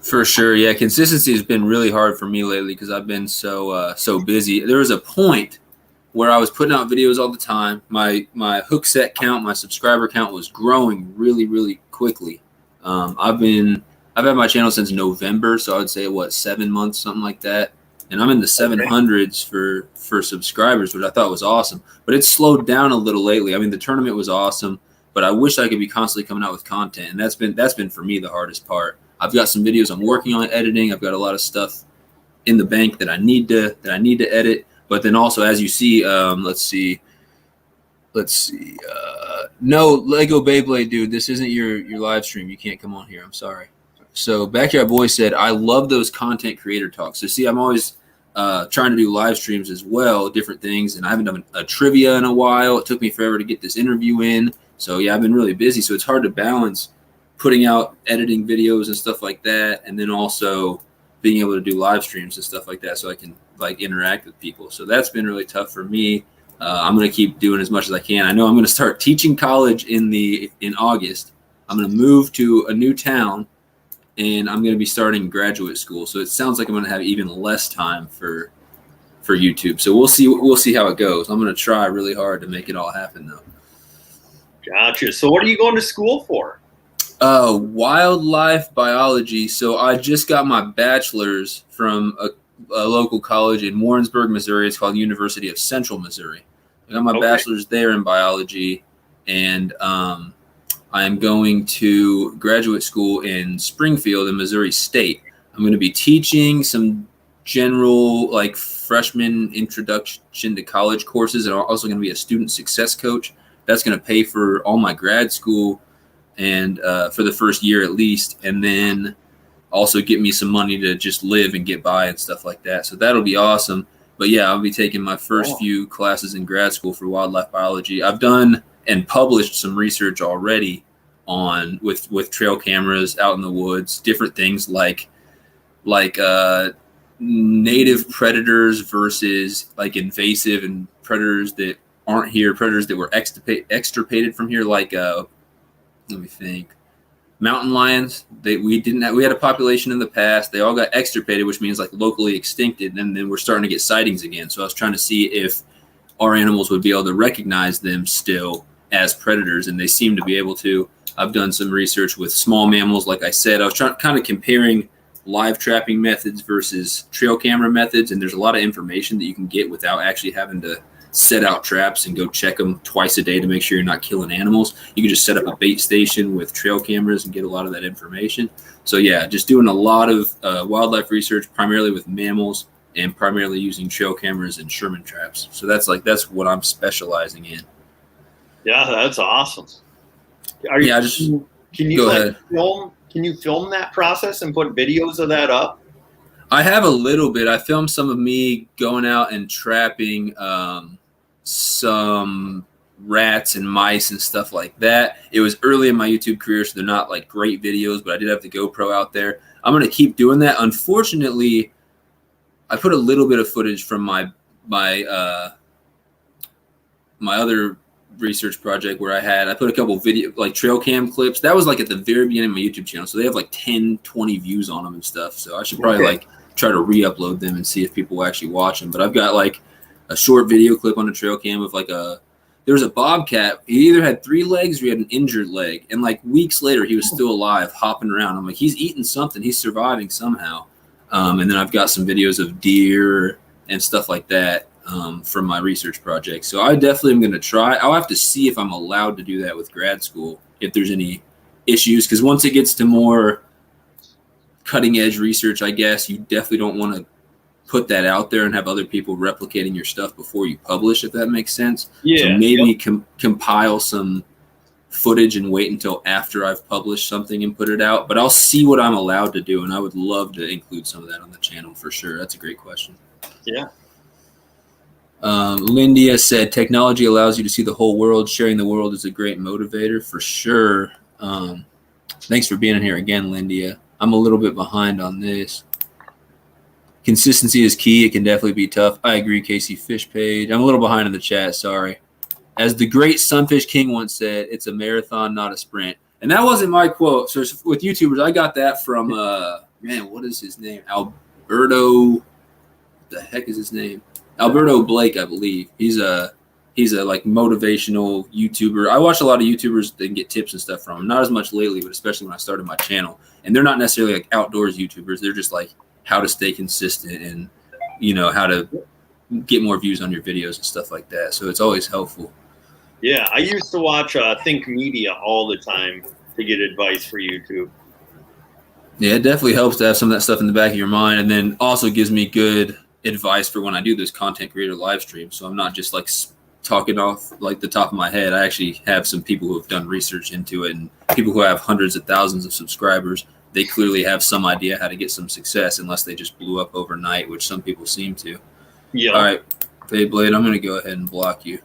For sure. Yeah, consistency has been really hard for me lately because I've been so busy. There was a point where I was putting out videos all the time. My hook set count, my subscriber count was growing really, really quickly. I've had my channel since November, so I would say 7 months, something like that. And I'm in the 700s for subscribers, which I thought was awesome. But it's slowed down a little lately. I mean, the tournament was awesome, but I wish I could be constantly coming out with content, and that's been for me the hardest part. I've got some videos I'm working on editing. I've got a lot of stuff in the bank that I need to edit. But then also, as you see, let's see. No, Lego Beyblade, dude, this isn't your live stream. You can't come on here. I'm sorry. So Backyard Boy said, I love those content creator talks. So see, I'm always trying to do live streams as well, different things. And I haven't done a trivia in a while. It took me forever to get this interview in. So yeah, I've been really busy. So it's hard to balance putting out editing videos and stuff like that, and then also being able to do live streams and stuff like that, so I can like interact with people. So that's been really tough for me. I'm going to keep doing as much as I can. I know I'm going to start teaching college in August. I'm going to move to a new town, and I'm going to be starting graduate school. So it sounds like I'm going to have even less time for YouTube. So we'll see how it goes. I'm going to try really hard to make it all happen, though. Gotcha. So what are you going to school for? Wildlife biology. So I just got my bachelor's from a local college in Warrensburg, Missouri. It's called University of Central Missouri. I got my bachelor's there in biology, and I'm going to graduate school in Springfield in Missouri State. I'm going to be teaching some general like freshman introduction to college courses, and I'm also going to be a student success coach. That's going to pay for all my grad school and for the first year at least, and then also get me some money to just live and get by and stuff like that. So that'll be awesome. But yeah, I'll be taking my first few classes in grad school for wildlife biology. I've done and published some research already on with trail cameras out in the woods, different things like native predators versus like invasive and predators that aren't here, predators that were extirpated from here, like let me think. Mountain lions. We had a population in the past. They all got extirpated, which means like locally extincted, and then we're starting to get sightings again. So I was trying to see if our animals would be able to recognize them still as predators, and they seem to be able to. I've done some research with small mammals, like I said. I was kind of comparing live trapping methods versus trail camera methods, and there's a lot of information that you can get without actually having to set out traps and go check them twice a day to make sure you're not killing animals. You can just set up a bait station with trail cameras and get a lot of that information. So yeah, just doing a lot of wildlife research, primarily with mammals and primarily using trail cameras and Sherman traps. So that's what I'm specializing in. Yeah, that's awesome. Can you film that process and put videos of that up? I have a little bit. I filmed some of me going out and trapping some rats and mice and stuff like that. It was early in my YouTube career, so they're not like great videos, but I did have the GoPro out there. I'm going to keep doing that. Unfortunately, I put a little bit of footage from my other research project where I put a couple video like trail cam clips. That was like at the very beginning of my YouTube channel. So they have like 10, 20 views on them and stuff. So I should probably like try to re-upload them and see if people will actually watch them. But I've got like a short video clip on the trail cam of like there was a bobcat. He either had 3 legs or he had an injured leg. And like weeks later, he was still alive, hopping around. I'm like, he's eating something. He's surviving somehow. And then I've got some videos of deer and stuff like that from my research project. So I definitely am going to try. I'll have to see if I'm allowed to do that with grad school, if there's any issues. Because once it gets to more cutting edge research, I guess, you definitely don't want to put that out there and have other people replicating your stuff before you publish, if that makes sense. Yeah. So maybe compile some footage and wait until after I've published something and put it out. But I'll see what I'm allowed to do, and I would love to include some of that on the channel for sure. That's a great question. Yeah. Lindia said, technology allows you to see the whole world. Sharing the world is a great motivator for sure. Thanks for being in here again, Lindia. I'm a little bit behind on this. Consistency is key. It can definitely be tough. I agree, Casey Fish Page. I'm a little behind in the chat, sorry. As the great SunfishKing once said, it's a marathon, not a sprint. And that wasn't my quote. So with YouTubers, I got that from, man, what is his name? Alberto, what the heck is his name? Alberto Blake, I believe. He's a like motivational YouTuber. I watch a lot of YouTubers that get tips and stuff from him. Not as much lately, but especially when I started my channel. And they're not necessarily like outdoors YouTubers. They're just like how to stay consistent and, you know, how to get more views on your videos and stuff like that. So it's always helpful. Yeah, I used to watch Think Media all the time to get advice for YouTube. Yeah, it definitely helps to have some of that stuff in the back of your mind, and then also gives me good advice for when I do this content creator live stream. So I'm not just like talking off like the top of my head. I actually have some people who have done research into it, and people who have hundreds of thousands of subscribers. They clearly have some idea how to get some success, unless they just blew up overnight, which some people seem to. Yeah. All right, Beyblade, I'm going to go ahead and block you.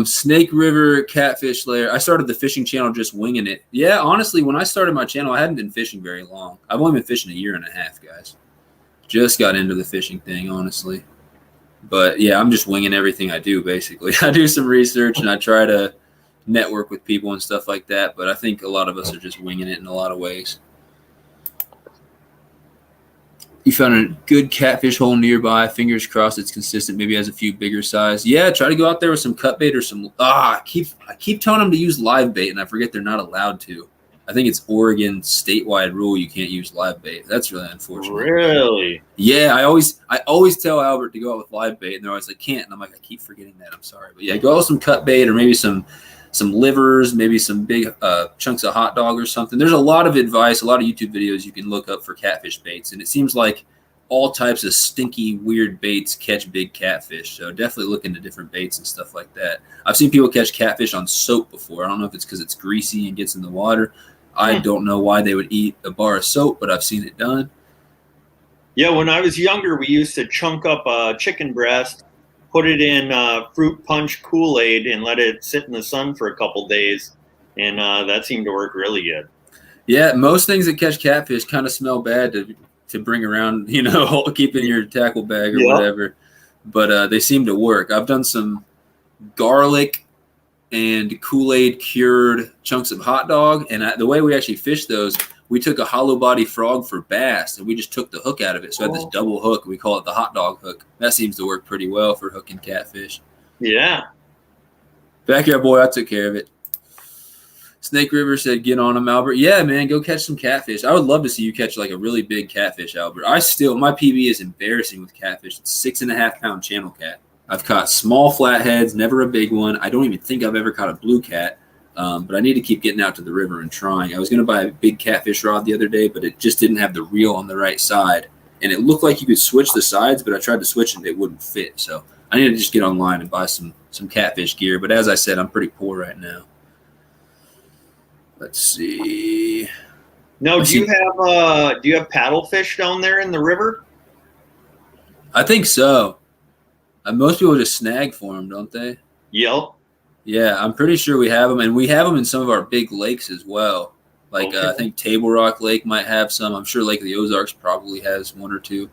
Snake River catfish lair. I started the fishing channel just winging it. Yeah, honestly, when I started my channel, I hadn't been fishing very long. I've only been fishing a year and a half, guys. Just got into the fishing thing, honestly. But yeah, I'm just winging everything I do, basically. I do some research and I try to network with people and stuff like that. But I think a lot of us are just winging it in a lot of ways. You found a good catfish hole nearby. Fingers crossed it's consistent. Maybe has a few bigger size. Yeah, try to go out there with some cut bait or some. I keep telling them to use live bait, and I forget they're not allowed to. I think it's Oregon statewide rule you can't use live bait. That's really unfortunate. Really? Yeah, I always tell Albert to go out with live bait, and they're always like, can't. And I'm like, I keep forgetting that. I'm sorry, but yeah, go out with some cut bait or maybe some livers, maybe some big chunks of hot dog or something. There's a lot of advice, a lot of YouTube videos you can look up for catfish baits, and it seems like all types of stinky, weird baits catch big catfish. So definitely look into different baits and stuff like that. I've seen people catch catfish on soap before. I don't know if it's because it's greasy and gets in the water. I don't know why they would eat a bar of soap, but I've seen it done. Yeah, when I was younger, we used to chunk up a chicken breast, put it in fruit punch Kool-Aid, and let it sit in the sun for a couple days, and that seemed to work really good. Yeah, most things that catch catfish kind of smell bad to bring around, keep in your tackle bag or whatever. But they seem to work. I've done some garlic and Kool-Aid cured chunks of hot dog, and the way we actually fish those, we took a hollow body frog for bass, and we just took the hook out of it. So I had this double hook. We call it the hot dog hook. That seems to work pretty well for hooking catfish. Yeah. Backyard boy, I took care of it. Snake River said, get on them, Albert. Yeah, man, go catch some catfish. I would love to see you catch like a really big catfish, Albert. My PB is embarrassing with catfish. It's 6.5 pound channel cat. I've caught small flatheads, never a big one. I don't even think I've ever caught a blue cat. But I need to keep getting out to the river and trying. I was going to buy a big catfish rod the other day, but it just didn't have the reel on the right side. And it looked like you could switch the sides, but I tried to switch and it wouldn't fit. So I need to just get online and buy some catfish gear. But as I said, I'm pretty poor right now. Let's see. No, do you have paddlefish down there in the river? I think so. Most people just snag for them, don't they? Yep. Yeah, I'm pretty sure we have them, and we have them in some of our big lakes as well. Like I think Table Rock Lake might have some. I'm sure Lake of the Ozarks probably has one or two.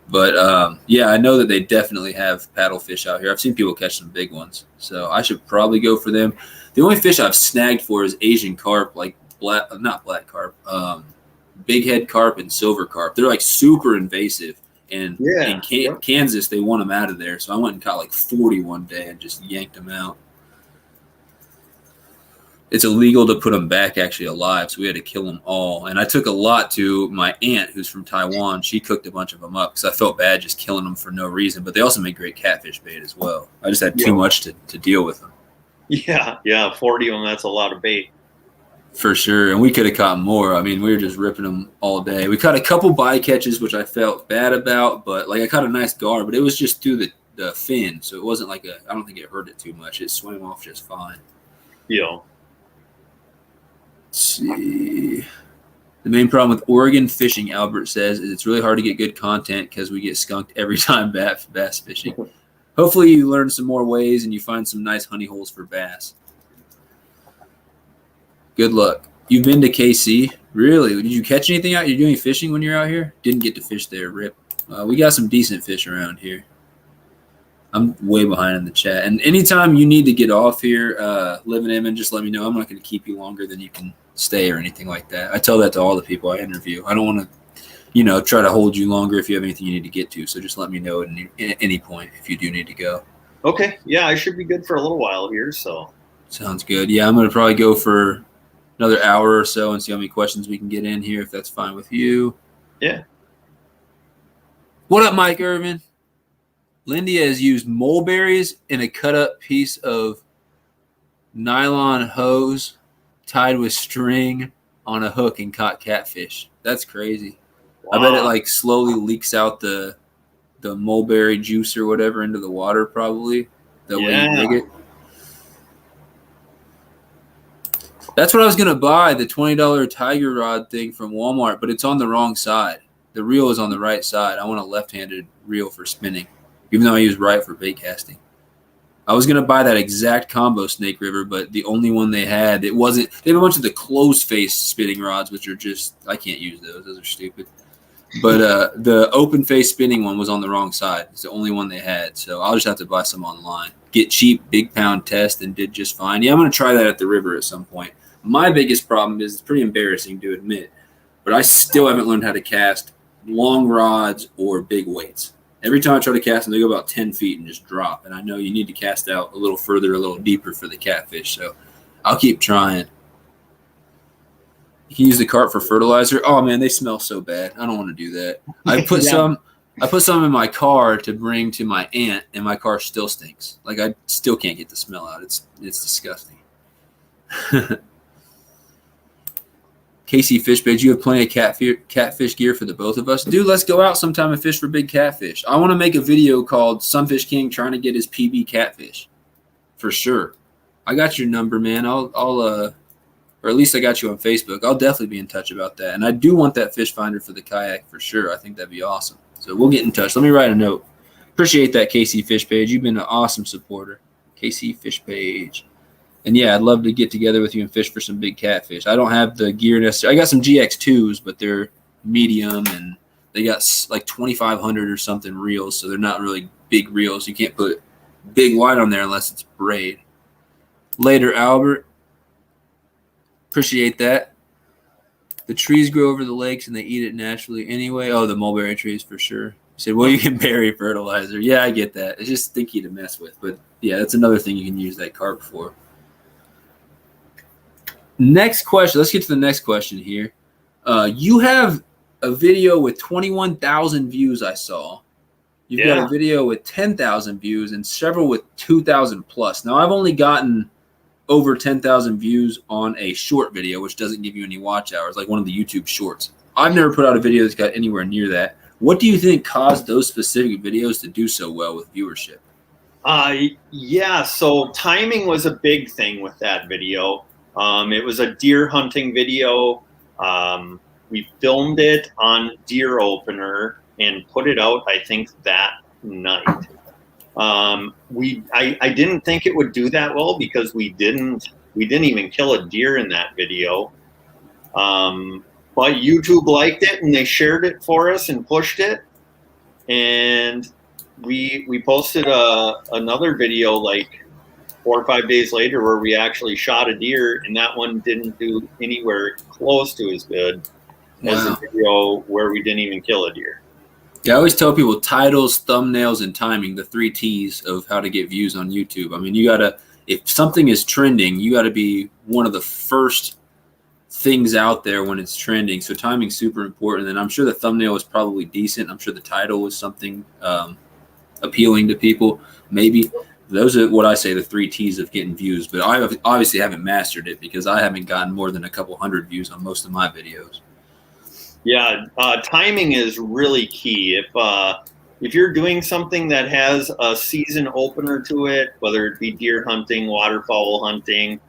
But yeah, I know that they definitely have paddlefish out here. I've seen people catch some big ones, so I should probably go for them. The only fish I've snagged for is Asian carp, like not black carp, big head carp and silver carp. They're like super invasive. And in Kansas, they want them out of there. So I went and caught like 40 one day and just yanked them out. It's illegal to put them back actually alive, so we had to kill them all. And I took a lot to my aunt, who's from Taiwan. She cooked a bunch of them up because I felt bad just killing them for no reason. But they also make great catfish bait as well. I just had too much to deal with them. Yeah, 40 of them, that's a lot of bait. For sure, and we could have caught more. I mean, we were just ripping them all day. We caught a couple bycatches, which I felt bad about, but like I caught a nice gar, but it was just through the fin, so it wasn't like I don't think it hurt it too much. It swam off just fine. Yeah. Let's see. The main problem with Oregon fishing, Albert says, is it's really hard to get good content because we get skunked every time bass fishing. Hopefully you learn some more ways and you find some nice honey holes for bass. Good luck. You've been to KC? Really? Did you catch anything out? You're doing fishing when you're out here? Didn't get to fish there, Rip. We got some decent fish around here. I'm way behind in the chat. And anytime you need to get off here, Livin in, just let me know. I'm not going to keep you longer than you can stay or anything like that. I tell that to all the people I interview. I don't want to, try to hold you longer if you have anything you need to get to. So just let me know at any point if you do need to go. Okay. Yeah, I should be good for a little while here. So sounds good. Yeah, I'm going to probably go for another hour or so and see how many questions we can get in here, if that's fine with you. Yeah. What up, Mike Irvin? Lindy has used mulberries in a cut-up piece of nylon hose tied with string on a hook and caught catfish. That's crazy. Wow. I bet it like slowly leaks out the mulberry juice or whatever into the water probably. That way you rig it. That's what I was going to buy, the $20 tiger rod thing from Walmart, but it's on the wrong side. The reel is on the right side. I want a left-handed reel for spinning, even though I use right for bait casting. I was going to buy that exact combo Snake River, but the only one they had, they have a bunch of the closed face spinning rods, which are just, I can't use those. Those are stupid. But the open face spinning one was on the wrong side. It's the only one they had. So I'll just have to buy some online. Get cheap, big pound test, and did just fine. Yeah, I'm going to try that at the river at some point. My biggest problem is, it's pretty embarrassing to admit, but I still haven't learned how to cast long rods or big weights. Every time I try to cast them, they go about 10 feet and just drop. And I know you need to cast out a little further, a little deeper for the catfish. So I'll keep trying. You can use the carp for fertilizer. Oh, man, they smell so bad. I don't want to do that. I put some in my car to bring to my aunt, and my car still stinks. Like, I still can't get the smell out. It's disgusting. Casey Fishbait, you have plenty of catfish gear for the both of us. Dude, let's go out sometime and fish for big catfish. I want to make a video called SunfishKing trying to get his PB catfish. For sure. I got your number, man. I'll or at least I got you on Facebook. I'll definitely be in touch about that. And I do want that fish finder for the kayak for sure. I think that'd be awesome. So we'll get in touch. Let me write a note. Appreciate that, Casey Fishpage. You've been an awesome supporter. Casey Fishpage. And yeah, I'd love to get together with you and fish for some big catfish. I don't have the gear necessarily. I got some GX2s, but they're medium and they got like 2,500 or something reels, so they're not really big reels. You can't put big line on there unless it's braid. Later, Albert. Appreciate that. The trees grow over the lakes and they eat it naturally anyway. Oh, the mulberry trees for sure. You said, well, you can bury fertilizer. Yeah, I get that. It's just stinky to mess with. But yeah, that's another thing you can use that carp for. Next question. Let's get to the next question here. You have a video with 21,000 views, I saw. You've got a video with 10,000 views and several with 2,000 plus. Now, I've only gotten over 10,000 views on a short video, which doesn't give you any watch hours, like one of the YouTube shorts. I've never put out a video that's got anywhere near that. What do you think caused those specific videos to do so well with viewership? Yeah, so timing was a big thing with that video. It was a deer hunting video. We filmed it on deer opener and put it out, I think, that night. I didn't think it would do that well because we didn't even kill a deer in that video. But YouTube liked it and they shared it for us and pushed it. And we posted another video like 4 or 5 days later where we actually shot a deer, and that one didn't do anywhere close to as good as the video where we didn't even kill a deer. Yeah, I always tell people titles, thumbnails, and timing, the 3 T's of how to get views on YouTube. I mean, you got to, if something is trending, you got to be one of the first things out there when it's trending. So timing's super important. And I'm sure the thumbnail was probably decent. I'm sure the title was something appealing to people. Maybe. Those are what I say, the 3 T's of getting views. But I obviously haven't mastered it because I haven't gotten more than a couple hundred views on most of my videos. Yeah, timing is really key. If you're doing something that has a season opener to it, whether it be deer hunting, waterfowl hunting,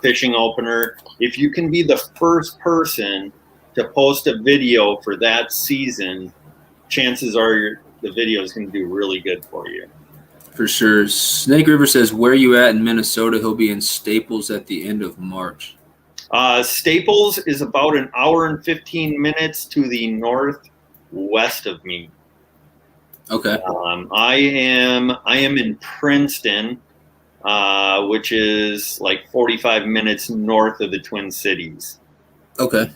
fishing opener, if you can be the first person to post a video for that season, chances are the video is going to do really good for you. For sure. Snake River says, where are you at in Minnesota? He'll be in Staples at the end of March. Staples is about an hour and 15 minutes to the northwest of me. Okay. I am in Princeton, which is like 45 minutes north of the Twin Cities. Okay.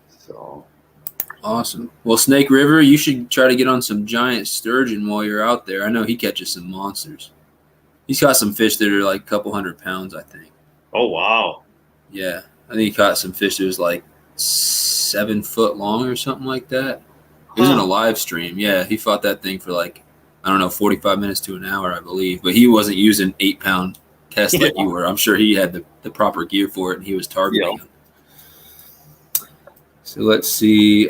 So awesome. Well, Snake River, you should try to get on some giant sturgeon while you're out there. I know he catches some monsters. He's caught some fish that are like a couple 100 pounds, I think. Oh, wow. Yeah. I think he caught some fish that was like 7 foot long or something like that. It was in a live stream. Yeah, he fought that thing for like, I don't know, 45 minutes to an hour, I believe. But he wasn't using 8-pound tests like you were. I'm sure he had the proper gear for it, and he was targeting them. So let's see.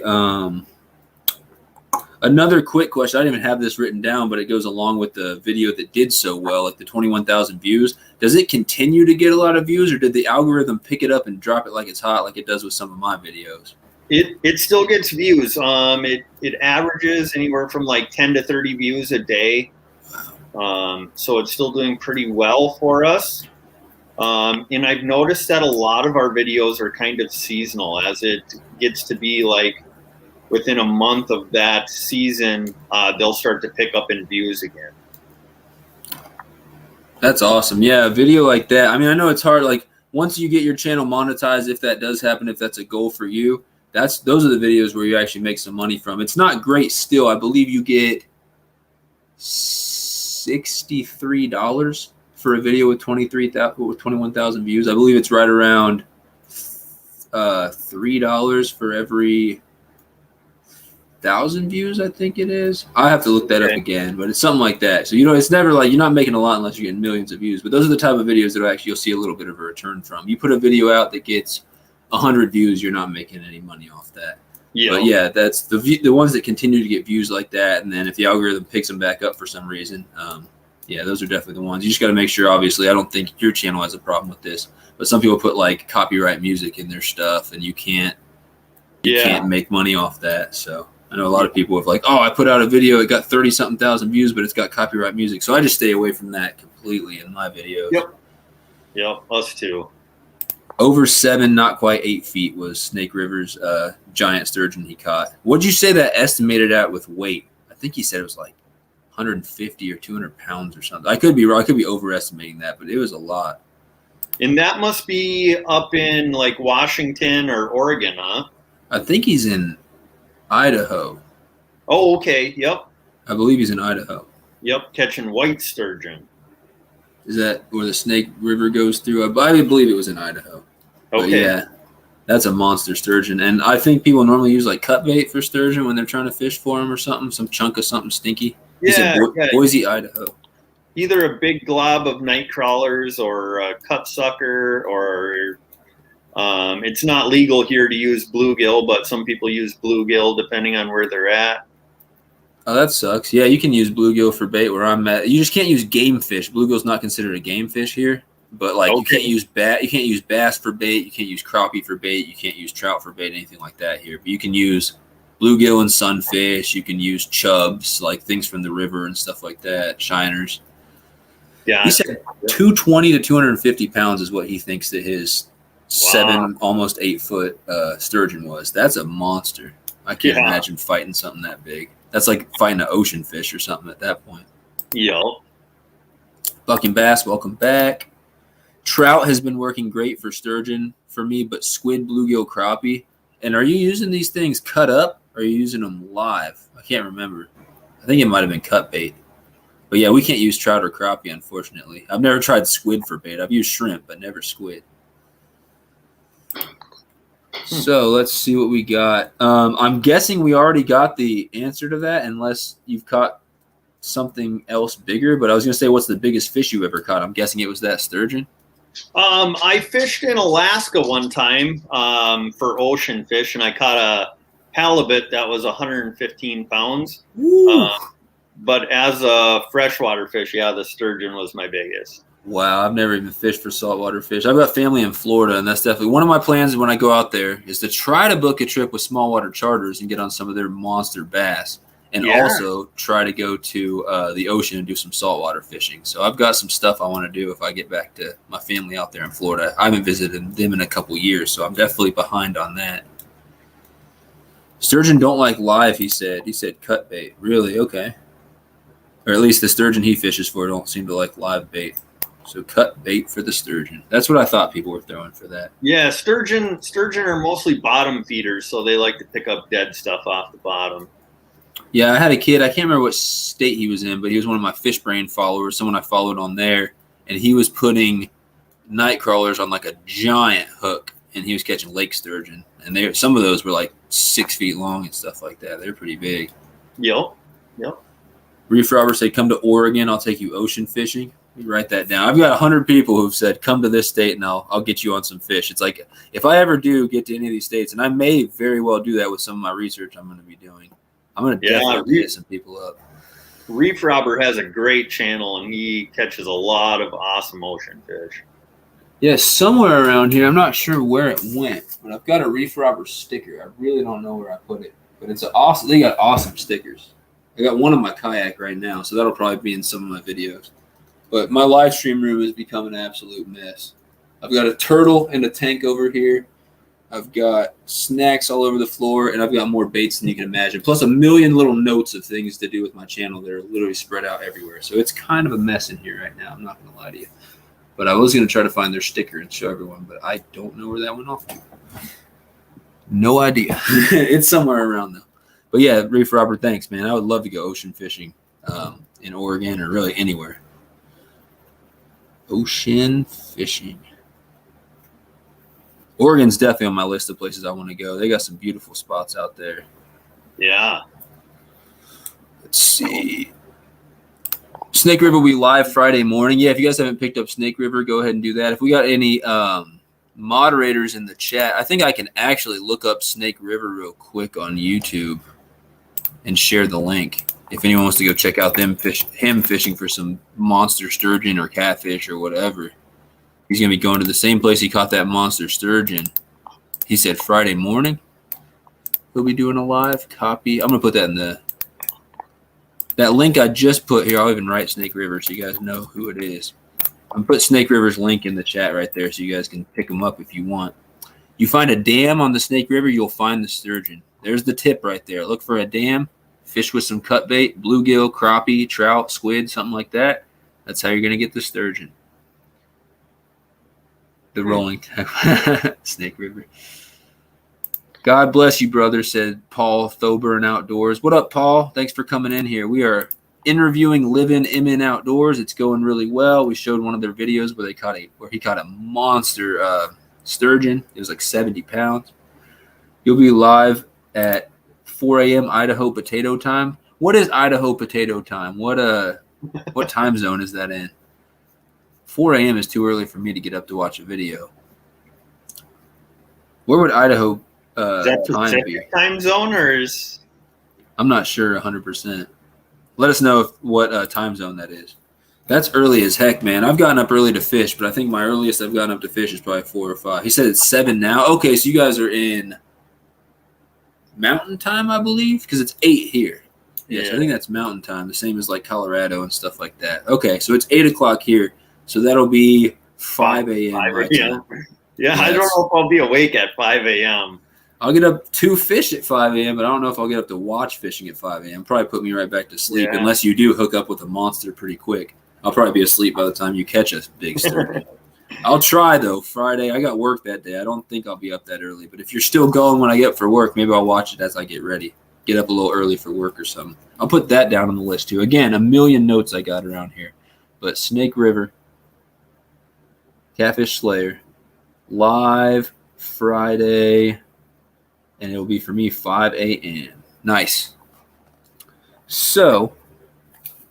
Another quick question. I didn't even have this written down, but it goes along with the video that did so well at the 21,000 views. Does it continue to get a lot of views, or did the algorithm pick it up and drop it like it's hot like it does with some of my videos? It still gets views. It averages anywhere from like 10 to 30 views a day. So it's still doing pretty well for us. And I've noticed that a lot of our videos are kind of seasonal. As it gets to be like within a month of that season, they'll start to pick up in views again. That's awesome. Yeah, a video like that. I mean, I know it's hard. Like once you get your channel monetized, if that does happen, if that's a goal for you, those are the videos where you actually make some money from. It's not great still. I believe you get $63 for a video with 21,000 views. I believe it's right around $3 for every 1,000 views, I think it is. I have to look that up again, but it's something like that. So it's never like you're not making a lot unless you're getting millions of views. But those are the type of videos that actually you'll see a little bit of a return from. You put a video out that gets 100 views, you're not making any money off that. Yeah. But yeah, that's the ones that continue to get views like that, and then if the algorithm picks them back up for some reason, yeah, those are definitely the ones. You just got to make sure. Obviously, I don't think your channel has a problem with this, but some people put like copyright music in their stuff, and you can't make money off that. So I know a lot of people have like, oh, I put out a video, it got 30-something thousand views, but it's got copyright music. So I just stay away from that completely in my videos. Yep, us too. Over 7, not quite 8 feet was Snake River's giant sturgeon he caught. What'd you say that estimated at with weight? I think he said it was like 150 or 200 pounds or something. I could be wrong. I could be overestimating that, but it was a lot. And that must be up in like Washington or Oregon, huh? I think he's in Idaho. Oh, okay. Yep. I believe he's in Idaho. Yep, catching white sturgeon. Is that where the Snake River goes through? I believe it was in Idaho. Okay. But yeah, that's a monster sturgeon. And I think people normally use like cut bait for sturgeon when they're trying to fish for them or something, some chunk of something stinky. Yeah, Boise, Idaho. Either a big glob of night crawlers or a cut sucker, or it's not legal here to use bluegill, but some people use bluegill depending on where they're at. Oh, that sucks. Yeah, you can use bluegill for bait where I'm at. You just can't use game fish. Bluegill's not considered a game fish here. But like you can't use bass for bait, you can't use crappie for bait, you can't use trout for bait, anything like that here. But you can use bluegill and sunfish, you can use chubs, like things from the river and stuff like that, shiners. Yeah. He said 220 to 250 pounds is what he thinks that his 7, almost 8 foot sturgeon was. That's a monster. I can't imagine fighting something that big. That's like fighting an ocean fish or something at that point. Yep. Bucking Bass, welcome back. Trout has been working great for sturgeon for me, but squid, bluegill, crappie. And are you using these things cut up, or are you using them live? I can't remember. I think it might have been cut bait. But yeah, we can't use trout or crappie, unfortunately. I've never tried squid for bait. I've used shrimp, but never squid. So let's see what we got. I'm guessing we already got the answer to that, unless you've caught something else bigger. But I was going to say, what's the biggest fish you ever caught? I'm guessing it was that sturgeon. I fished in Alaska one time for ocean fish, and I caught a halibut that was 115 pounds. But as a freshwater fish, yeah, the sturgeon was my biggest. Wow, I've never even fished for saltwater fish. I've got family in Florida, and that's definitely one of my plans when I go out there is to try to book a trip with small water charters and get on some of their monster bass, and also try to go to the ocean and do some saltwater fishing. So I've got some stuff I want to do if I get back to my family out there in Florida. I haven't visited them in a couple years, so I'm definitely behind on that. Sturgeon don't like live, he said. He said cut bait. Really? Okay. Or at least the sturgeon he fishes for don't seem to like live bait. So cut bait for the sturgeon. That's what I thought people were throwing for that. Yeah, sturgeon are mostly bottom feeders, so they like to pick up dead stuff off the bottom. Yeah, I had a kid. I can't remember what state he was in, but he was one of my Fishbrain followers, someone I followed on there, and he was putting night crawlers on like a giant hook, and he was catching lake sturgeon. And some of those were like 6 feet long and stuff like that. They're pretty big. Yep. Reef Roberts say, come to Oregon, I'll take you ocean fishing. Let me write that down. I've got 100 people who've said, come to this state and I'll get you on some fish. It's like, if I ever do get to any of these states, and I may very well do that with some of my research I'm going to be doing, I'm going to definitely hit some people up. Reef Robber has a great channel, and he catches a lot of awesome ocean fish. Yeah, somewhere around here. I'm not sure where it went, but I've got a Reef Robber sticker. I really don't know where I put it, but it's awesome. They got awesome stickers. I got one on my kayak right now, so that'll probably be in some of my videos. But my live stream room has become an absolute mess. I've got a turtle and a tank over here. I've got snacks all over the floor, and I've got more baits than you can imagine, plus a million little notes of things to do with my channel that are literally spread out everywhere. So it's kind of a mess in here right now. I'm not going to lie to you. But I was going to try to find their sticker and show everyone, but I don't know where that went off to. No idea. It's somewhere around, though. But yeah, Reef Robert, thanks, man. I would love to go ocean fishing in Oregon or really anywhere. Ocean fishing. Oregon's definitely on my list of places I want to go. They got some beautiful spots out there. Yeah. Let's see. Snake River will be live Friday morning. Yeah, if you guys haven't picked up Snake River, go ahead and do that. If we got any moderators in the chat, I think I can actually look up Snake River real quick on YouTube and share the link. If anyone wants to go check out him fishing for some monster sturgeon or catfish or whatever. He's going to be going to the same place he caught that monster sturgeon. He said Friday morning. He'll be doing a live copy. I'm going to put that in that link I just put here. I'll even write Snake River so you guys know who it is. I'm going to put Snake River's link in the chat right there so you guys can pick them up if you want. You find a dam on the Snake River, you'll find the sturgeon. There's the tip right there. Look for a dam. Fish with some cut bait, bluegill, crappie, trout, squid, something like that. That's how you're going to get the sturgeon. The rolling Snake River. God bless you, brother, said Paul Thoburn Outdoors. What up, Paul? Thanks for coming in here. We are interviewing Livin Outdoors. It's going really well. We showed one of their videos where he caught a monster sturgeon. It was like 70 pounds. You'll be live at 4 a.m. Idaho potato time. What is Idaho potato time? What time zone is that in? 4 a.m. is too early for me to get up to watch a video. Where would Idaho Is that time be? time zone or is? I'm not sure 100%. Let us know what time zone that is. That's early as heck, man. I've gotten up early to fish, but I think my earliest I've gotten up to fish is probably 4 or 5. He said it's 7 now. Okay, so you guys are in mountain time, I believe, because it's 8 here. Yes, I think that's mountain time, the same as like Colorado and stuff like that. Okay, so it's 8 o'clock here. So that'll be 5 a.m. right now. Yeah, I don't know if I'll be awake at 5 a.m. I'll get up to fish at 5 a.m., but I don't know if I'll get up to watch fishing at 5 a.m. Probably put me right back to sleep unless you do hook up with a monster pretty quick. I'll probably be asleep by the time you catch a big sturgeon. I'll try, though. Friday, I got work that day. I don't think I'll be up that early. But if you're still going when I get up for work, maybe I'll watch it as I get ready. Get up a little early for work or something. I'll put that down on the list, too. Again, a million notes I got around here. But Snake River, Catfish Slayer, live Friday, and it'll be for me 5 a.m. Nice. So,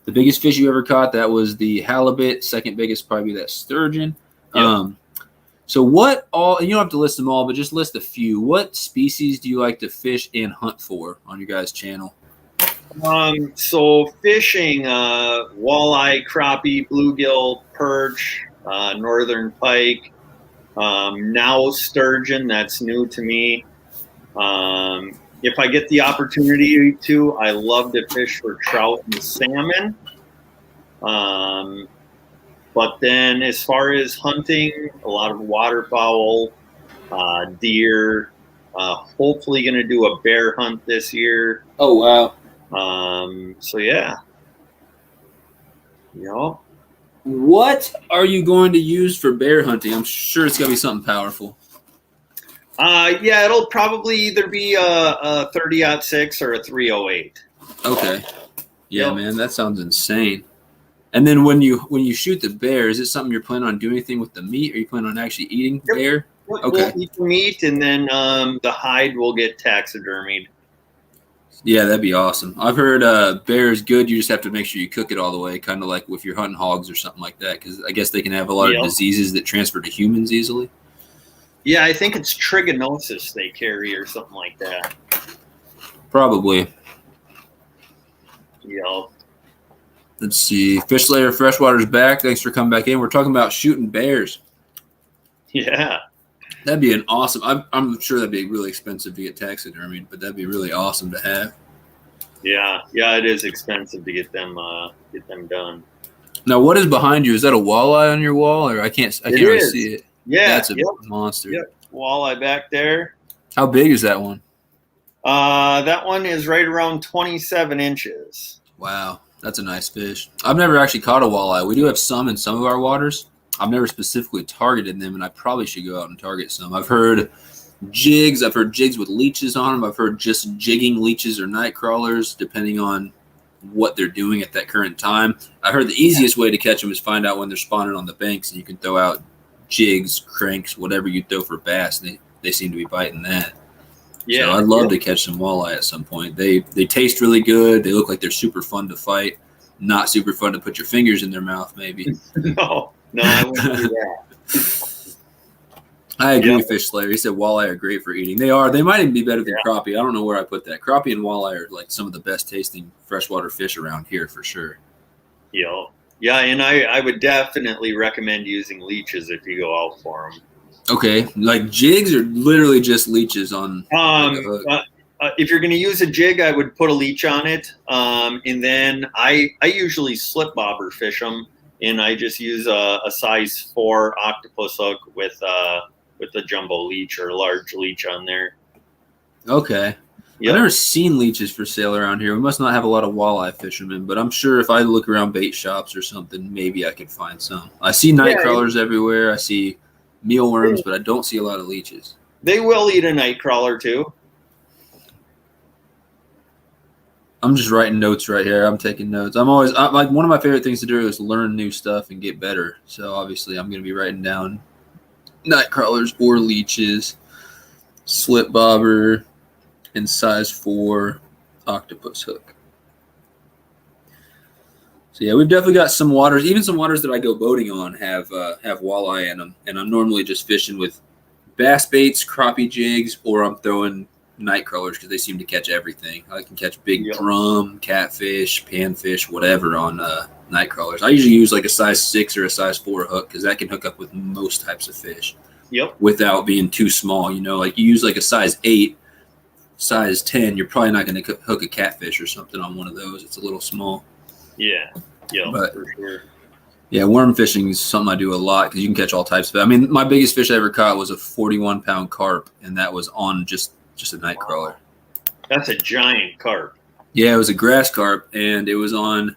the biggest fish you ever caught, that was the halibut. Second biggest, probably that sturgeon. Yep. So what all, and you don't have to list them all, but just list a few. What species do you like to fish and hunt for on your guys' channel? So fishing, walleye, crappie, bluegill, perch, northern pike, now sturgeon, that's new to me. If I get the opportunity to, I love to fish for trout and salmon. But then as far as hunting, a lot of waterfowl, deer, hopefully going to do a bear hunt this year. Oh, wow. So yeah. Yep. What are you going to use for bear hunting? I'm sure it's going to be something powerful. Yeah, it'll probably either be a 30-06 or a 308. Okay. Yeah, Yep. man, that sounds insane. And then when you shoot the bear, is it something you're planning on doing anything with the meat? Are you planning on actually eating bear? Okay. We'll eat the meat, and then the hide will get taxidermied. Yeah, that'd be awesome. I've heard bear is good. You just have to make sure you cook it all the way, kind of like if you're hunting hogs or something like that, because I guess they can have a lot of diseases that transfer to humans easily. Yeah, I think it's trichinosis they carry or something like that. Probably. Yeah. Let's see. Fish Slayer Freshwater's back. Thanks for coming back in. We're talking about shooting bears. Yeah. That'd be an awesome. I'm sure that'd be really expensive to get taxidermied, but that'd be really awesome to have. Yeah, it is expensive to get them done. Now, what is behind you? Is that a walleye on your wall, or I can't really is. see it? Yeah, That's a monster. Yep, walleye back there. How big is that one? That one is right around 27 inches. Wow, that's a nice fish. I've never actually caught a walleye. We do have some in some of our waters. I've never specifically targeted them, and I probably should go out and target some. I've heard jigs. I've heard jigs with leeches on them. I've heard just jigging leeches or night crawlers, depending on what they're doing at that current time. I heard the easiest way to catch them is find out when they're spawning on the banks, and you can throw out jigs, cranks, whatever you throw for bass. They seem to be biting that. Yeah, so I'd love to catch some walleye at some point. They taste really good. They look like they're super fun to fight. Not super fun to put your fingers in their mouth, maybe. No, I wouldn't do that. I agree with Fish Slayer. He said walleye are great for eating. They are. They might even be better than crappie. I don't know where I put that. Crappie and walleye are like some of the best tasting freshwater fish around here for sure. Yeah, and I would definitely recommend using leeches if you go out for them. Okay, like jigs or literally just leeches on like a hook? If you're going to use a jig, I would put a leech on it, and then I usually slip bobber fish them, and I just use a size 4 octopus hook with a jumbo leech or a large leech on there. Okay. Yep. I've never seen leeches for sale around here. We must not have a lot of walleye fishermen, but I'm sure if I look around bait shops or something, maybe I could find some. I see night crawlers everywhere. I see mealworms, but I don't see a lot of leeches. They will eat a night crawler too. I'm just writing notes right here. I'm taking notes. Like one of my favorite things to do is learn new stuff and get better. So obviously I'm going to be writing down night crawlers or leeches, slip bobber, and size 4 octopus hook. So yeah, we've definitely got some waters. Even some waters that I go boating on have walleye in them, and I'm normally just fishing with bass baits, crappie jigs, or I'm throwing night crawlers because they seem to catch everything. I can catch big drum, catfish, panfish, whatever on night crawlers. I usually use like a size 6 or a size 4 hook because that can hook up with most types of fish. Without being too small. You know, like you use like a size 8, size 10, you're probably not going to hook a catfish or something on one of those. It's a little small. But, for sure. Yeah, worm fishing is something I do a lot because you can catch all types of it. I mean, my biggest fish I ever caught was a 41-pound carp, and that was on just a night crawler. That's a giant carp. Yeah, it was a grass carp, and it was on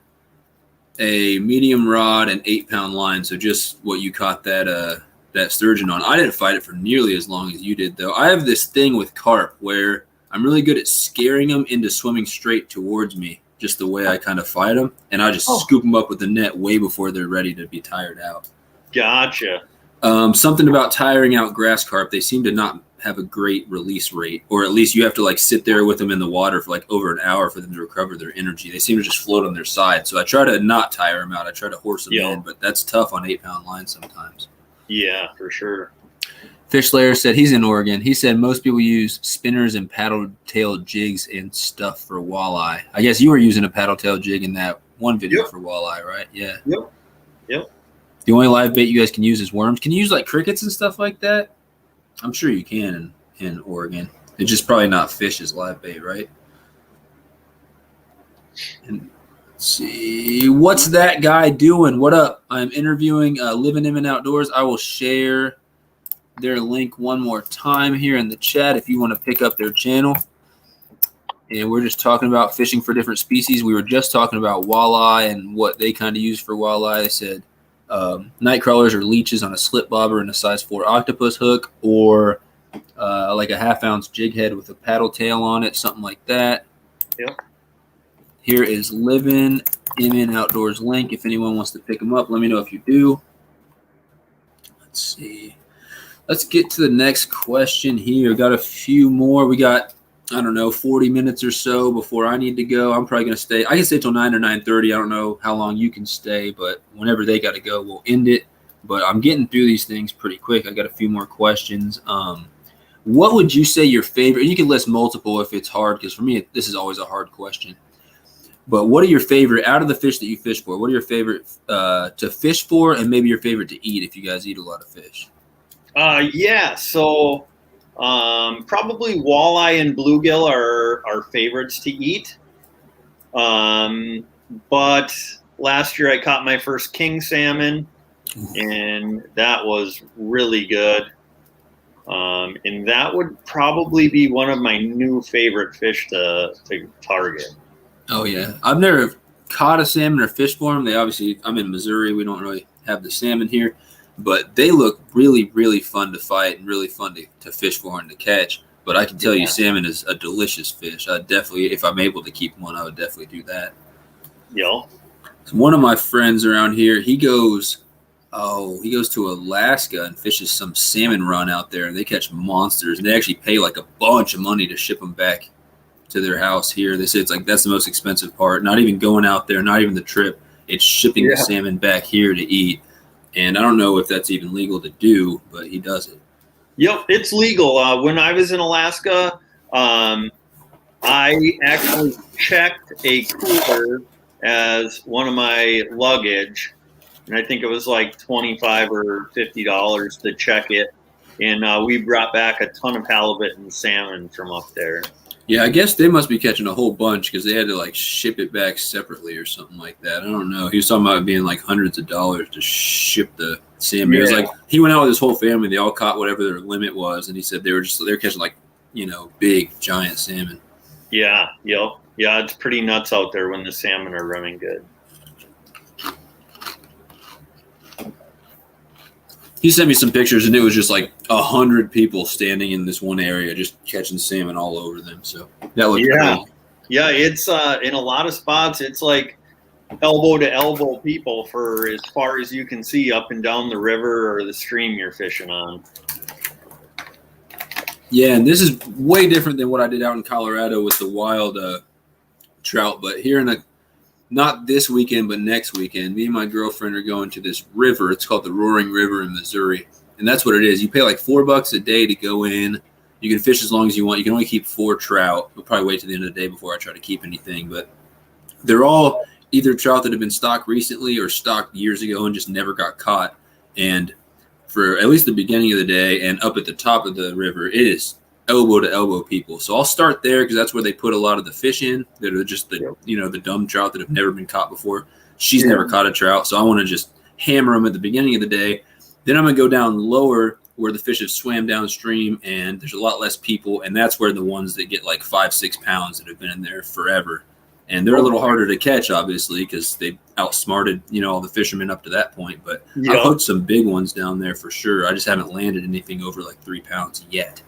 a medium rod and 8-pound line. So just what you caught that sturgeon on. I didn't fight it for nearly as long as you did, though. I have this thing with carp where I'm really good at scaring them into swimming straight towards me, just the way I kind of fight them, and I just scoop them up with the net way before they're ready to be tired out. Gotcha. Something about tiring out grass carp, they seem to not have a great release rate, or at least you have to like sit there with them in the water for like over an hour for them to recover their energy. They seem to just float on their side. So I try to not tire them out. I try to horse them in, but that's tough on 8-pound lines sometimes. Yeah, for sure. Fish Slayer said he's in Oregon. He said most people use spinners and paddle-tail jigs and stuff for walleye. I guess you were using a paddle-tail jig in that one video for walleye, right? Yeah. Yep. The only live bait you guys can use is worms. Can you use like crickets and stuff like that? I'm sure you can in Oregon. It's just probably not fish as live bait, right? And let's see. What's that guy doing? What up? I'm interviewing Livin Outdoors. I will share their link one more time here in the chat if you want to pick up their channel. And we're just talking about fishing for different species. We were just talking about walleye and what they kind of use for walleye. They said night crawlers or leeches on a slip bobber and a size 4 octopus hook, or like a 1/2 ounce jig head with a paddle tail on it, something like that. Here is Livin Outdoors link. If anyone wants to pick them up, let me know if you do. Let's see. Let's get to the next question here. Got a few more. We got, I don't know, 40 minutes or so before I need to go. I'm probably going to stay. I can stay till 9 or 9:30. I don't know how long you can stay, but whenever they got to go, we'll end it. But I'm getting through these things pretty quick. I got a few more questions. What would you say your favorite? You can list multiple if it's hard, because for me, this is always a hard question. But what are your favorite, out of the fish that you fish for, what are your favorite to fish for, and maybe your favorite to eat if you guys eat a lot of fish? So probably walleye and bluegill are our favorites to eat. But last year I caught my first king salmon, and that was really good. And that would probably be one of my new favorite fish to target. Oh yeah, I've never caught a salmon or fished for them. They obviously, I'm in Missouri. We don't really have the salmon here, but they look really, really fun to fight and really fun to fish for and to catch. But I can tell you, salmon is a delicious fish. I definitely, if I'm able to keep one, I would definitely do that. Yeah. So one of my friends around here, he goes to Alaska and fishes some salmon run out there, and they catch monsters. And they actually pay like a bunch of money to ship them back to their house here. They say it's like that's the most expensive part. Not even going out there, not even the trip. It's shipping the salmon back here to eat. And I don't know if that's even legal to do, but he does it. Yep, it's legal. When I was in Alaska, I actually checked a cooler as one of my luggage, and I think it was like $25 or $50 to check it. And we brought back a ton of halibut and salmon from up there. Yeah, I guess they must be catching a whole bunch because they had to like ship it back separately or something like that. I don't know. He was talking about it being like hundreds of dollars to ship the salmon. It was like he went out with his whole family. They all caught whatever their limit was, and he said they're catching like big giant salmon. Yeah, it's pretty nuts out there when the salmon are running good. He sent me some pictures, and it was just like 100 people standing in this one area, just catching salmon all over them. So that looked cool. Yeah. It's in a lot of spots, it's like elbow to elbow people for as far as you can see up and down the river or the stream you're fishing on. Yeah, and this is way different than what I did out in Colorado with the wild trout. But here not this weekend, but next weekend, me and my girlfriend are going to this river. It's called the Roaring River in Missouri. And that's what it is. You pay like $4 a day to go in. You can fish as long as you want. You can only keep 4 trout. We'll probably wait to the end of the day before I try to keep anything. But they're all either trout that have been stocked recently or stocked years ago and just never got caught. And for at least the beginning of the day and up at the top of the river, it is elbow to elbow people. So I'll start there because that's where they put a lot of the fish in that are just the the dumb trout that have never been caught before. She's never caught a trout, so I want to just hammer them at the beginning of the day. Then I'm gonna go down lower where the fish have swam downstream and there's a lot less people, and that's where the ones that get like 5-6 pounds that have been in there forever, and they're a little harder to catch obviously because they outsmarted all the fishermen up to that point. But I've hooked some big ones down there for sure. I just haven't landed anything over like 3 pounds yet.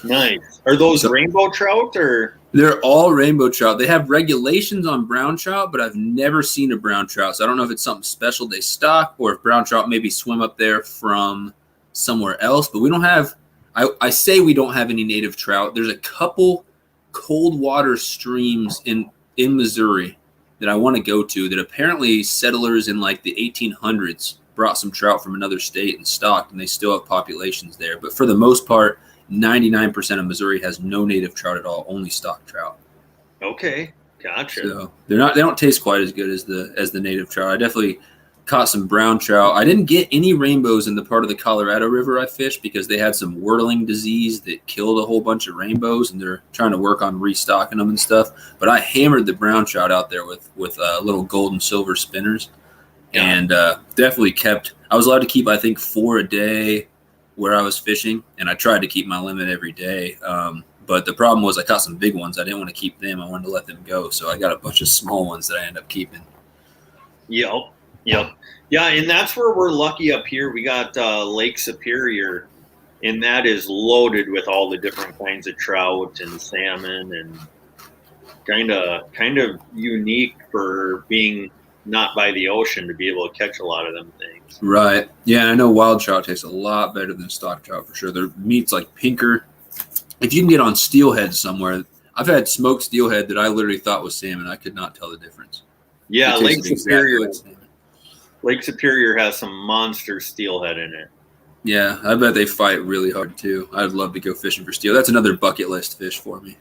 Nice. Are those rainbow trout or? They're all rainbow trout. They have regulations on brown trout, but I've never seen a brown trout. So I don't know if it's something special they stock or if brown trout maybe swim up there from somewhere else. But we don't have, I say we don't have any native trout. There's a couple cold water streams in Missouri that I want to go to that apparently settlers in like the 1800s brought some trout from another state and stocked, and they still have populations there. But for the most part, 99% of Missouri has no native trout at all, only stock trout. Okay, gotcha. So they don't taste quite as good as the native trout. I definitely caught some brown trout. I didn't get any rainbows in the part of the Colorado River I fished because they had some whirling disease that killed a whole bunch of rainbows, and they're trying to work on restocking them and stuff. But I hammered the brown trout out there with little gold and silver spinners, and definitely kept. I was allowed to keep I think 4 a day where I was fishing, and I tried to keep my limit every day. But the problem was I caught some big ones. I didn't want to keep them. I wanted to let them go. So I got a bunch of small ones that I ended up keeping. Yep. Yeah, and that's where we're lucky up here. We got Lake Superior, and that is loaded with all the different kinds of trout and salmon, and kind of unique for being not by the ocean to be able to catch a lot of them things. Right. Yeah, I know wild trout tastes a lot better than stock trout for sure. Their meat's like pinker. If you can get on steelhead somewhere, I've had smoked steelhead that I literally thought was salmon. I could not tell the difference. Yeah, Lake Superior. Lake Superior has some monster steelhead in it. Yeah, I bet they fight really hard too. I'd love to go fishing for steel. That's another bucket list fish for me.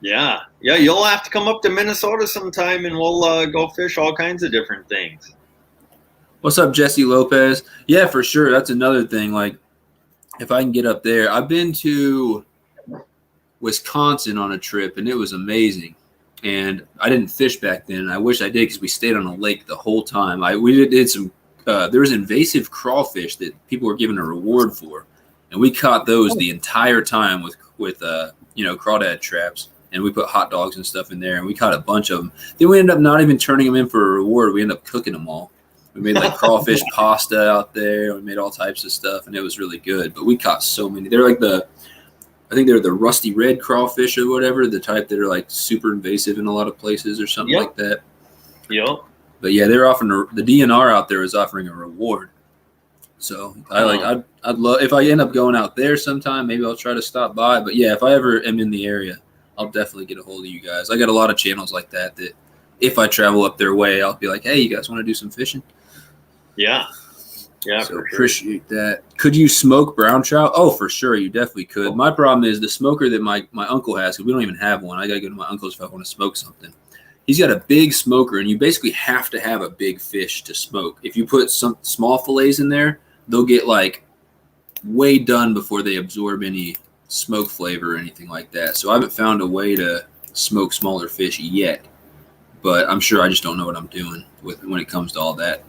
Yeah, you'll have to come up to Minnesota sometime, and we'll go fish all kinds of different things. What's up, Jesse Lopez? Yeah, for sure. That's another thing. Like, if I can get up there, I've been to Wisconsin on a trip, and it was amazing. and I didn't fish back then. I wish I did because we stayed on a lake the whole time. We did some. There was invasive crawfish that people were given a reward for, and we caught those the entire time with crawdad traps, and we put hot dogs and stuff in there, and we caught a bunch of them. Then we ended up not even turning them in for a reward. We ended up cooking them all. We made like crawfish pasta out there. We made all types of stuff, and it was really good. But we caught so many. They're like I think they're the rusty red crawfish or whatever, the type that are like super invasive in a lot of places or something like that. Yep. But yeah, they're offering the DNR out there is offering a reward. So I'd love if I end up going out there sometime, maybe I'll try to stop by. But yeah, if I ever am in the area, I'll definitely get a hold of you guys. I got a lot of channels like that if I travel up their way, I'll be like, hey, you guys want to do some fishing? Yeah. Yeah, so for sure. Appreciate that. Could you smoke brown trout? Oh, for sure. You definitely could. My problem is the smoker that my uncle has, because we don't even have one. I got to go to my uncle's if I want to smoke something. He's got a big smoker, and you basically have to have a big fish to smoke. If you put some small fillets in there, they'll get like way done before they absorb any smoke flavor or anything like that. So I haven't found a way to smoke smaller fish yet, but I'm sure I just don't know what I'm doing when it comes to all that.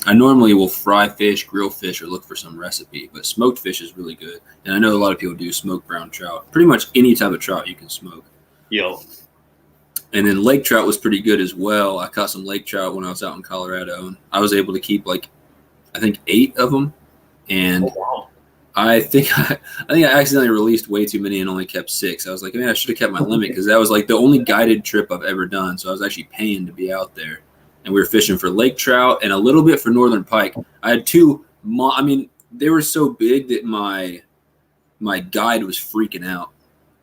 I normally will fry fish, grill fish, or look for some recipe, but smoked fish is really good. And I know a lot of people do smoked brown trout. Pretty much any type of trout you can smoke. Yo. And then lake trout was pretty good as well. I caught some lake trout when I was out in Colorado, and I was able to keep I think 8 of them. And I think I accidentally released way too many and only kept 6. I was like, man, I should have kept my limit because that was like the only guided trip I've ever done. So I was actually paying to be out there. And we were fishing for lake trout and a little bit for northern pike. I had 2. They were so big that my guide was freaking out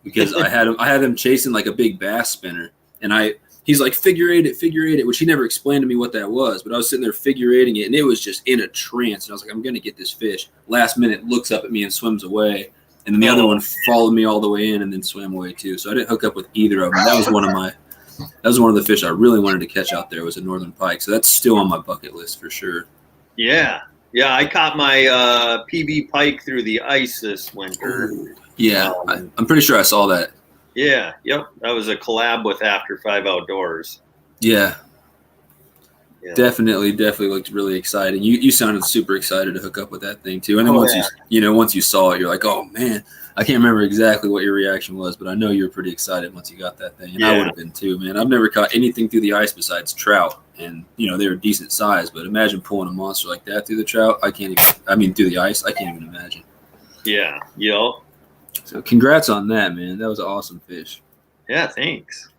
because I had him chasing like a big bass spinner, and he's like figure eight it, which he never explained to me what that was. But I was sitting there figure eighting it, and it was just in a trance. And I was like, I'm gonna get this fish. Last minute, looks up at me and swims away, and then the other one followed me all the way in and then swam away too. So I didn't hook up with either of them. That was one of the fish I really wanted to catch out there was a northern pike. So that's still on my bucket list for sure. Yeah. Yeah, I caught my PB pike through the ice this winter. Ooh. Yeah, I'm pretty sure I saw that. Yeah, yep. That was a collab with After 5 Outdoors. Yeah. Definitely looked really exciting. You sounded super excited to hook up with that thing too. And then once you saw it, you're like, oh man, I can't remember exactly what your reaction was, but I know you were pretty excited once you got that thing. And I would have been too, man. I've never caught anything through the ice besides trout, and they were decent size. But imagine pulling a monster like that through the trout. Through the ice, I can't even imagine. Yeah, yep. So congrats on that, man. That was an awesome fish. Yeah, thanks.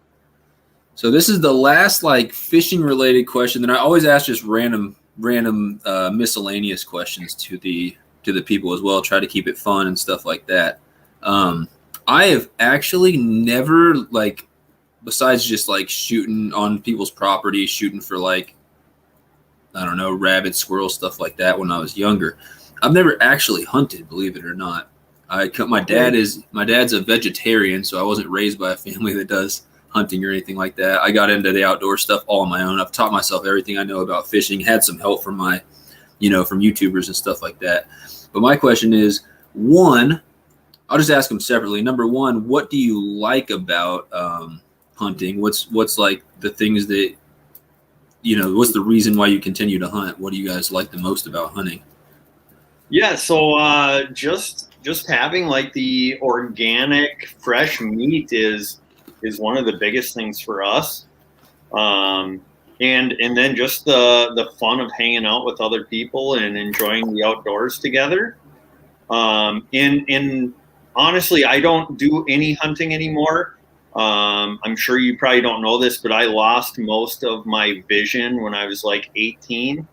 So this is the last fishing related question that I always ask, just random miscellaneous questions to the people as well. Try to keep it fun and stuff like that. I have actually never besides just shooting on people's property, shooting for I don't know, rabbits, squirrels, stuff like that when I was younger. I've never actually hunted, believe it or not. My dad's a vegetarian, so I wasn't raised by a family that does hunting or anything like that. I got into the outdoor stuff all on my own. I've taught myself everything I know about fishing, had some help from from YouTubers and stuff like that. But my question is, one, I'll just ask them separately. Number one, what do you like about hunting? What's the things that, what's the reason why you continue to hunt? What do you guys like the most about hunting? Yeah, so just having the organic fresh meat is one of the biggest things for us. And then just the fun of hanging out with other people and enjoying the outdoors together. And honestly, I don't do any hunting anymore. I'm sure you probably don't know this, but I lost most of my vision when I was 18.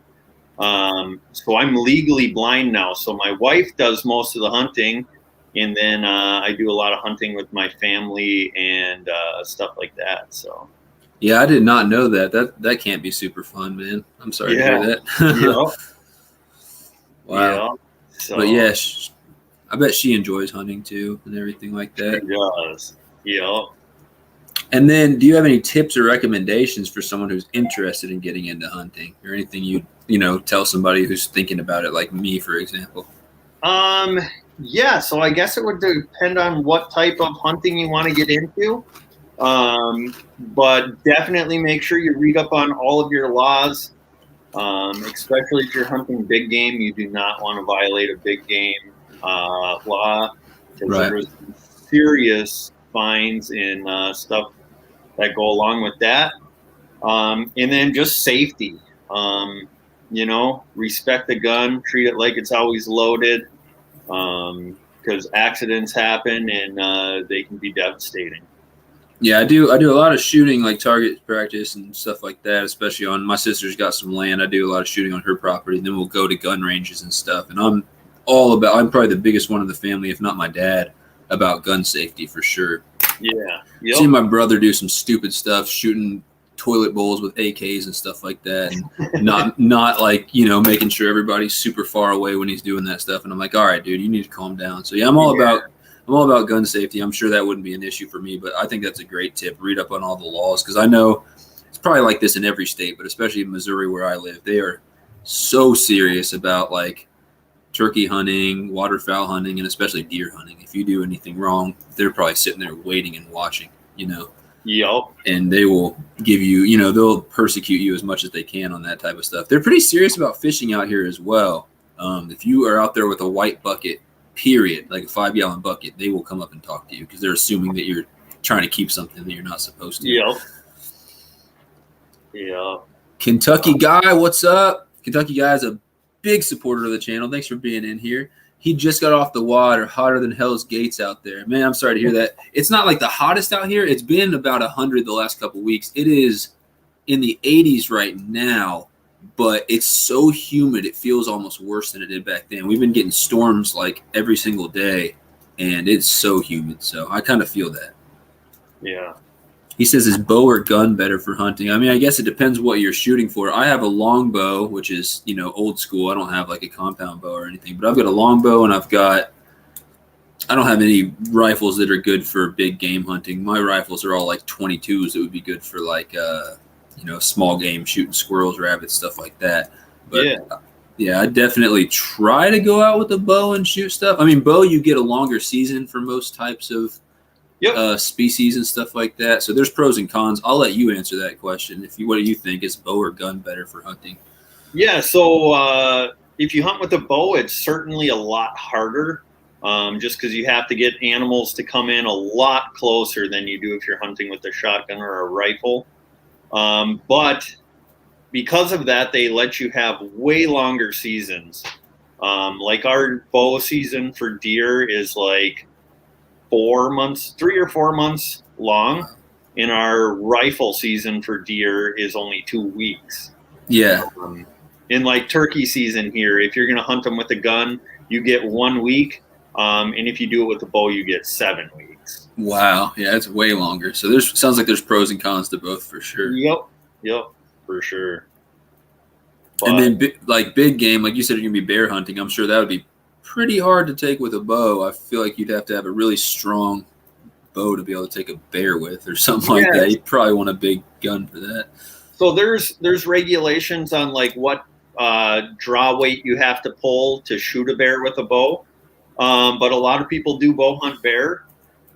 So I'm legally blind now. So my wife does most of the hunting, and then I do a lot of hunting with my family and stuff like that. So. Yeah, I did not know that. That can't be super fun, man. I'm sorry to hear that. Yeah. Wow. Yeah. So, but yeah, I bet she enjoys hunting too and everything like that. She does. Yeah. And then, do you have any tips or recommendations for someone who's interested in getting into hunting, or anything you tell somebody who's thinking about it, like me, for example? Yeah. So I guess it would depend on what type of hunting you want to get into. But definitely make sure you read up on all of your laws, especially if you're hunting big game. You do not want to violate a big game law, because Right. there's serious fines and stuff that go along with that. And then just safety. Respect the gun, treat it like it's always loaded, because accidents happen and they can be devastating. Yeah, I do a lot of shooting, like target practice and stuff like that, especially on my sister's got some land. I do a lot of shooting on her property. Then we'll go to gun ranges and stuff. And I'm probably the biggest one in the family, if not my dad, about gun safety for sure. Yeah. Yep. Seeing my brother do some stupid stuff, shooting toilet bowls with AKs and stuff like that, and not like, making sure everybody's super far away when he's doing that stuff. And I'm like, all right, dude, you need to calm down. So yeah, I'm all about gun safety. I'm sure that wouldn't be an issue for me, but I think that's a great tip. Read up on all the laws, because I know it's probably like this in every state, but especially in Missouri where I live, they are so serious about like turkey hunting, waterfowl hunting, and especially deer hunting. If you do anything wrong, they're probably sitting there waiting and watching, Yep. And they will give you, they'll persecute you as much as they can on that type of stuff. They're pretty serious about fishing out here as well. If you are out there with a white bucket, period, like a 5-gallon bucket, they will come up and talk to you because they're assuming that you're trying to keep something that you're not supposed to. Yep. Yeah. Kentucky Guy, what's up? Kentucky Guy is a big supporter of the channel. Thanks for being in here. He just got off the water, hotter than Hell's Gates out there. Man, I'm sorry to hear that. It's not like the hottest out here. It's been about 100 the last couple of weeks. It is in the 80s right now, but it's so humid it feels almost worse than it did back then. We've been getting storms like every single day, and it's so humid. So I kind of feel that. Yeah. He says, is bow or gun better for hunting? I mean, I guess it depends what you're shooting for. I have a long bow, which is, old school. I don't have like a compound bow or anything, but I've got a long bow, and I don't have any rifles that are good for big game hunting. My rifles are all like 22s that would be good for like, small game, shooting squirrels, rabbits, stuff like that. But yeah, I definitely try to go out with a bow and shoot stuff. I mean, bow, you get a longer season for most types of species and stuff like that. So there's pros and cons. I'll let you answer that question. What do you think? Is bow or gun better for hunting? Yeah. So if you hunt with a bow, it's certainly a lot harder, just because you have to get animals to come in a lot closer than you do if you're hunting with a shotgun or a rifle. But because of that, they let you have way longer seasons. Like our bow season for deer is like 3 or 4 months long, and our rifle season for deer is only 2 weeks. Yeah. In like turkey season here, if you're going to hunt them with a gun, you get 1 week. And if you do it with a bow, you get 7 weeks. Wow. Yeah, it's way longer. So sounds like there's pros and cons to both for sure. Yep, for sure. But, and then big game, like you said, you're going to be bear hunting. I'm sure that would be pretty hard to take with a bow. I feel like you'd have to have a really strong bow to be able to take a bear with or something like that. You'd probably want a big gun for that. So there's regulations on like what draw weight you have to pull to shoot a bear with a bow. But a lot of people do bow hunt bear,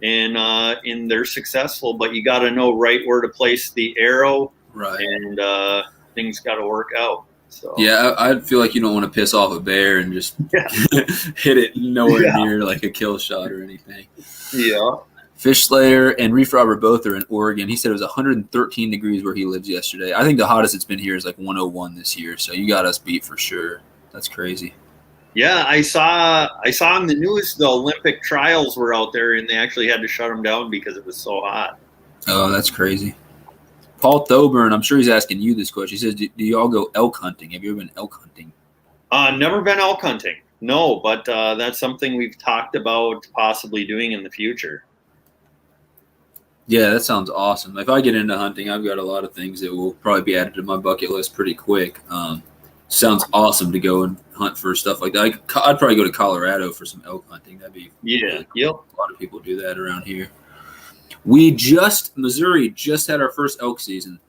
and they're successful, but you got to know right where to place the arrow, right? And things got to work out. So yeah, I feel like you don't want to piss off a bear and just hit it nowhere near like a kill shot or anything. Yeah. Fish Slayer and Reef Robber both are in Oregon. He said it was 113 degrees where he lives yesterday. I think the hottest it's been here is like 101 this year. So you got us beat for sure. That's crazy. Yeah, I saw on the news the Olympic trials were out there, and they actually had to shut them down because it was so hot. Oh, that's crazy. Paul Thoburn, I'm sure he's asking you this question. He says, do y'all go elk hunting? Have you ever been elk hunting? Never been elk hunting. No, but that's something we've talked about possibly doing in the future. Yeah, that sounds awesome. If I get into hunting, I've got a lot of things that will probably be added to my bucket list pretty quick. Sounds awesome to go and hunt for stuff like that. I'd probably go to Colorado for some elk hunting. That'd be really cool. Yep. A lot of people do that around here. Missouri just had our first elk season.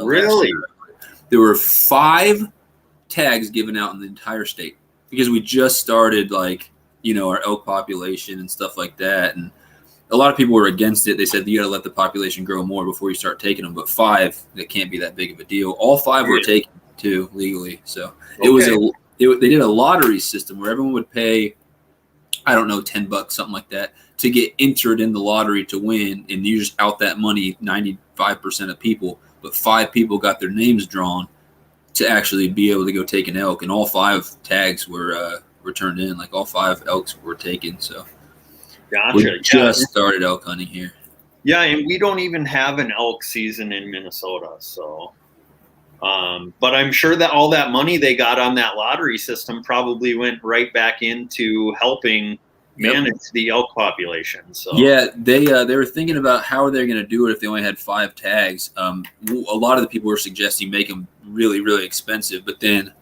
Really? There were 5 tags given out in the entire state because we just started our elk population and stuff like that. And a lot of people were against it. They said you got to let the population grow more before you start taking them. But 5, that can't be that big of a deal. All 5 were taken too legally. So it was they did a lottery system where everyone would pay, I don't know, $10, something like that, to get entered in the lottery to win, and you just out that money 95% of people. But 5 people got their names drawn to actually be able to go take an elk, and all 5 tags were turned in. Like all 5 elks were taken. So Gotcha. we just started elk hunting here. Yeah, and we don't even have an elk season in Minnesota. So, but I'm sure that all that money they got on that lottery system probably went right back into helping manage the elk population. So yeah, they were thinking about how are they going to do it if they only had 5 tags. A lot of the people were suggesting make them really, really expensive, but then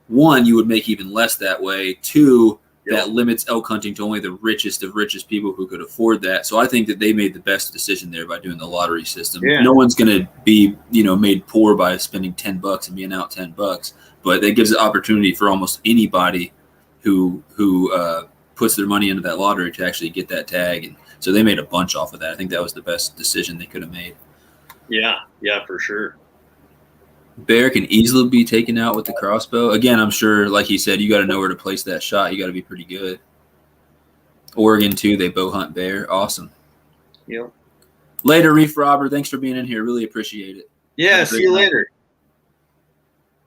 1, you would make even less that way. 2, that limits elk hunting to only the richest of richest people who could afford that. So I think that they made the best decision there by doing the lottery system. Yeah. No one's going to be, made poor by spending $10 and being out $10, but it gives the opportunity for almost anybody who puts their money into that lottery to actually get that tag. And so they made a bunch off of that. I think that was the best decision they could have made. Yeah, for sure. Bear can easily be taken out with the crossbow. Again, I'm sure, like he said, you got to know where to place that shot. You got to be pretty good. Oregon, too, they bow hunt bear. Awesome. Yep. Later, Reef Robber. Thanks for being in here. Really appreciate it. Yeah, see you later.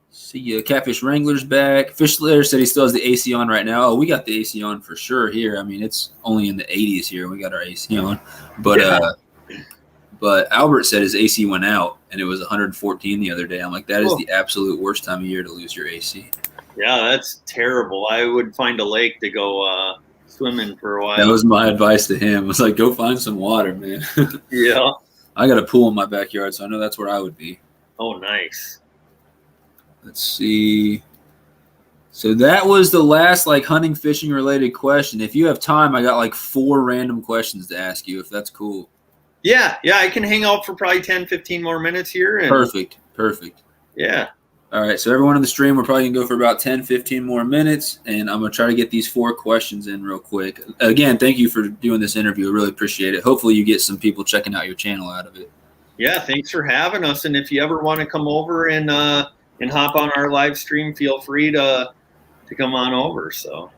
See you. Catfish Wrangler's back. Fish Slayer said he still has the AC on right now. Oh, we got the AC on for sure here. I mean, it's only in the 80s here. We got our AC on. But Albert said his AC went out, and it was 114 the other day. I'm like, that is the absolute worst time of year to lose your AC. Yeah, that's terrible. I would find a lake to go swimming for a while. That was my advice to him. I was like, go find some water, man. Yeah. I got a pool in my backyard, so I know that's where I would be. Oh, nice. Let's see. So that was the last hunting, fishing related question. If you have time, I got 4 random questions to ask you, if that's cool. Yeah, I can hang out for probably 10, 15 more minutes here. And Perfect. Yeah. All right, so everyone in the stream, we're probably going to go for about 10, 15 more minutes, and I'm going to try to get these 4 questions in real quick. Again, thank you for doing this interview. I really appreciate it. Hopefully you get some people checking out your channel out of it. Yeah, thanks for having us, and if you ever want to come over and hop on our live stream, feel free to come on over. So.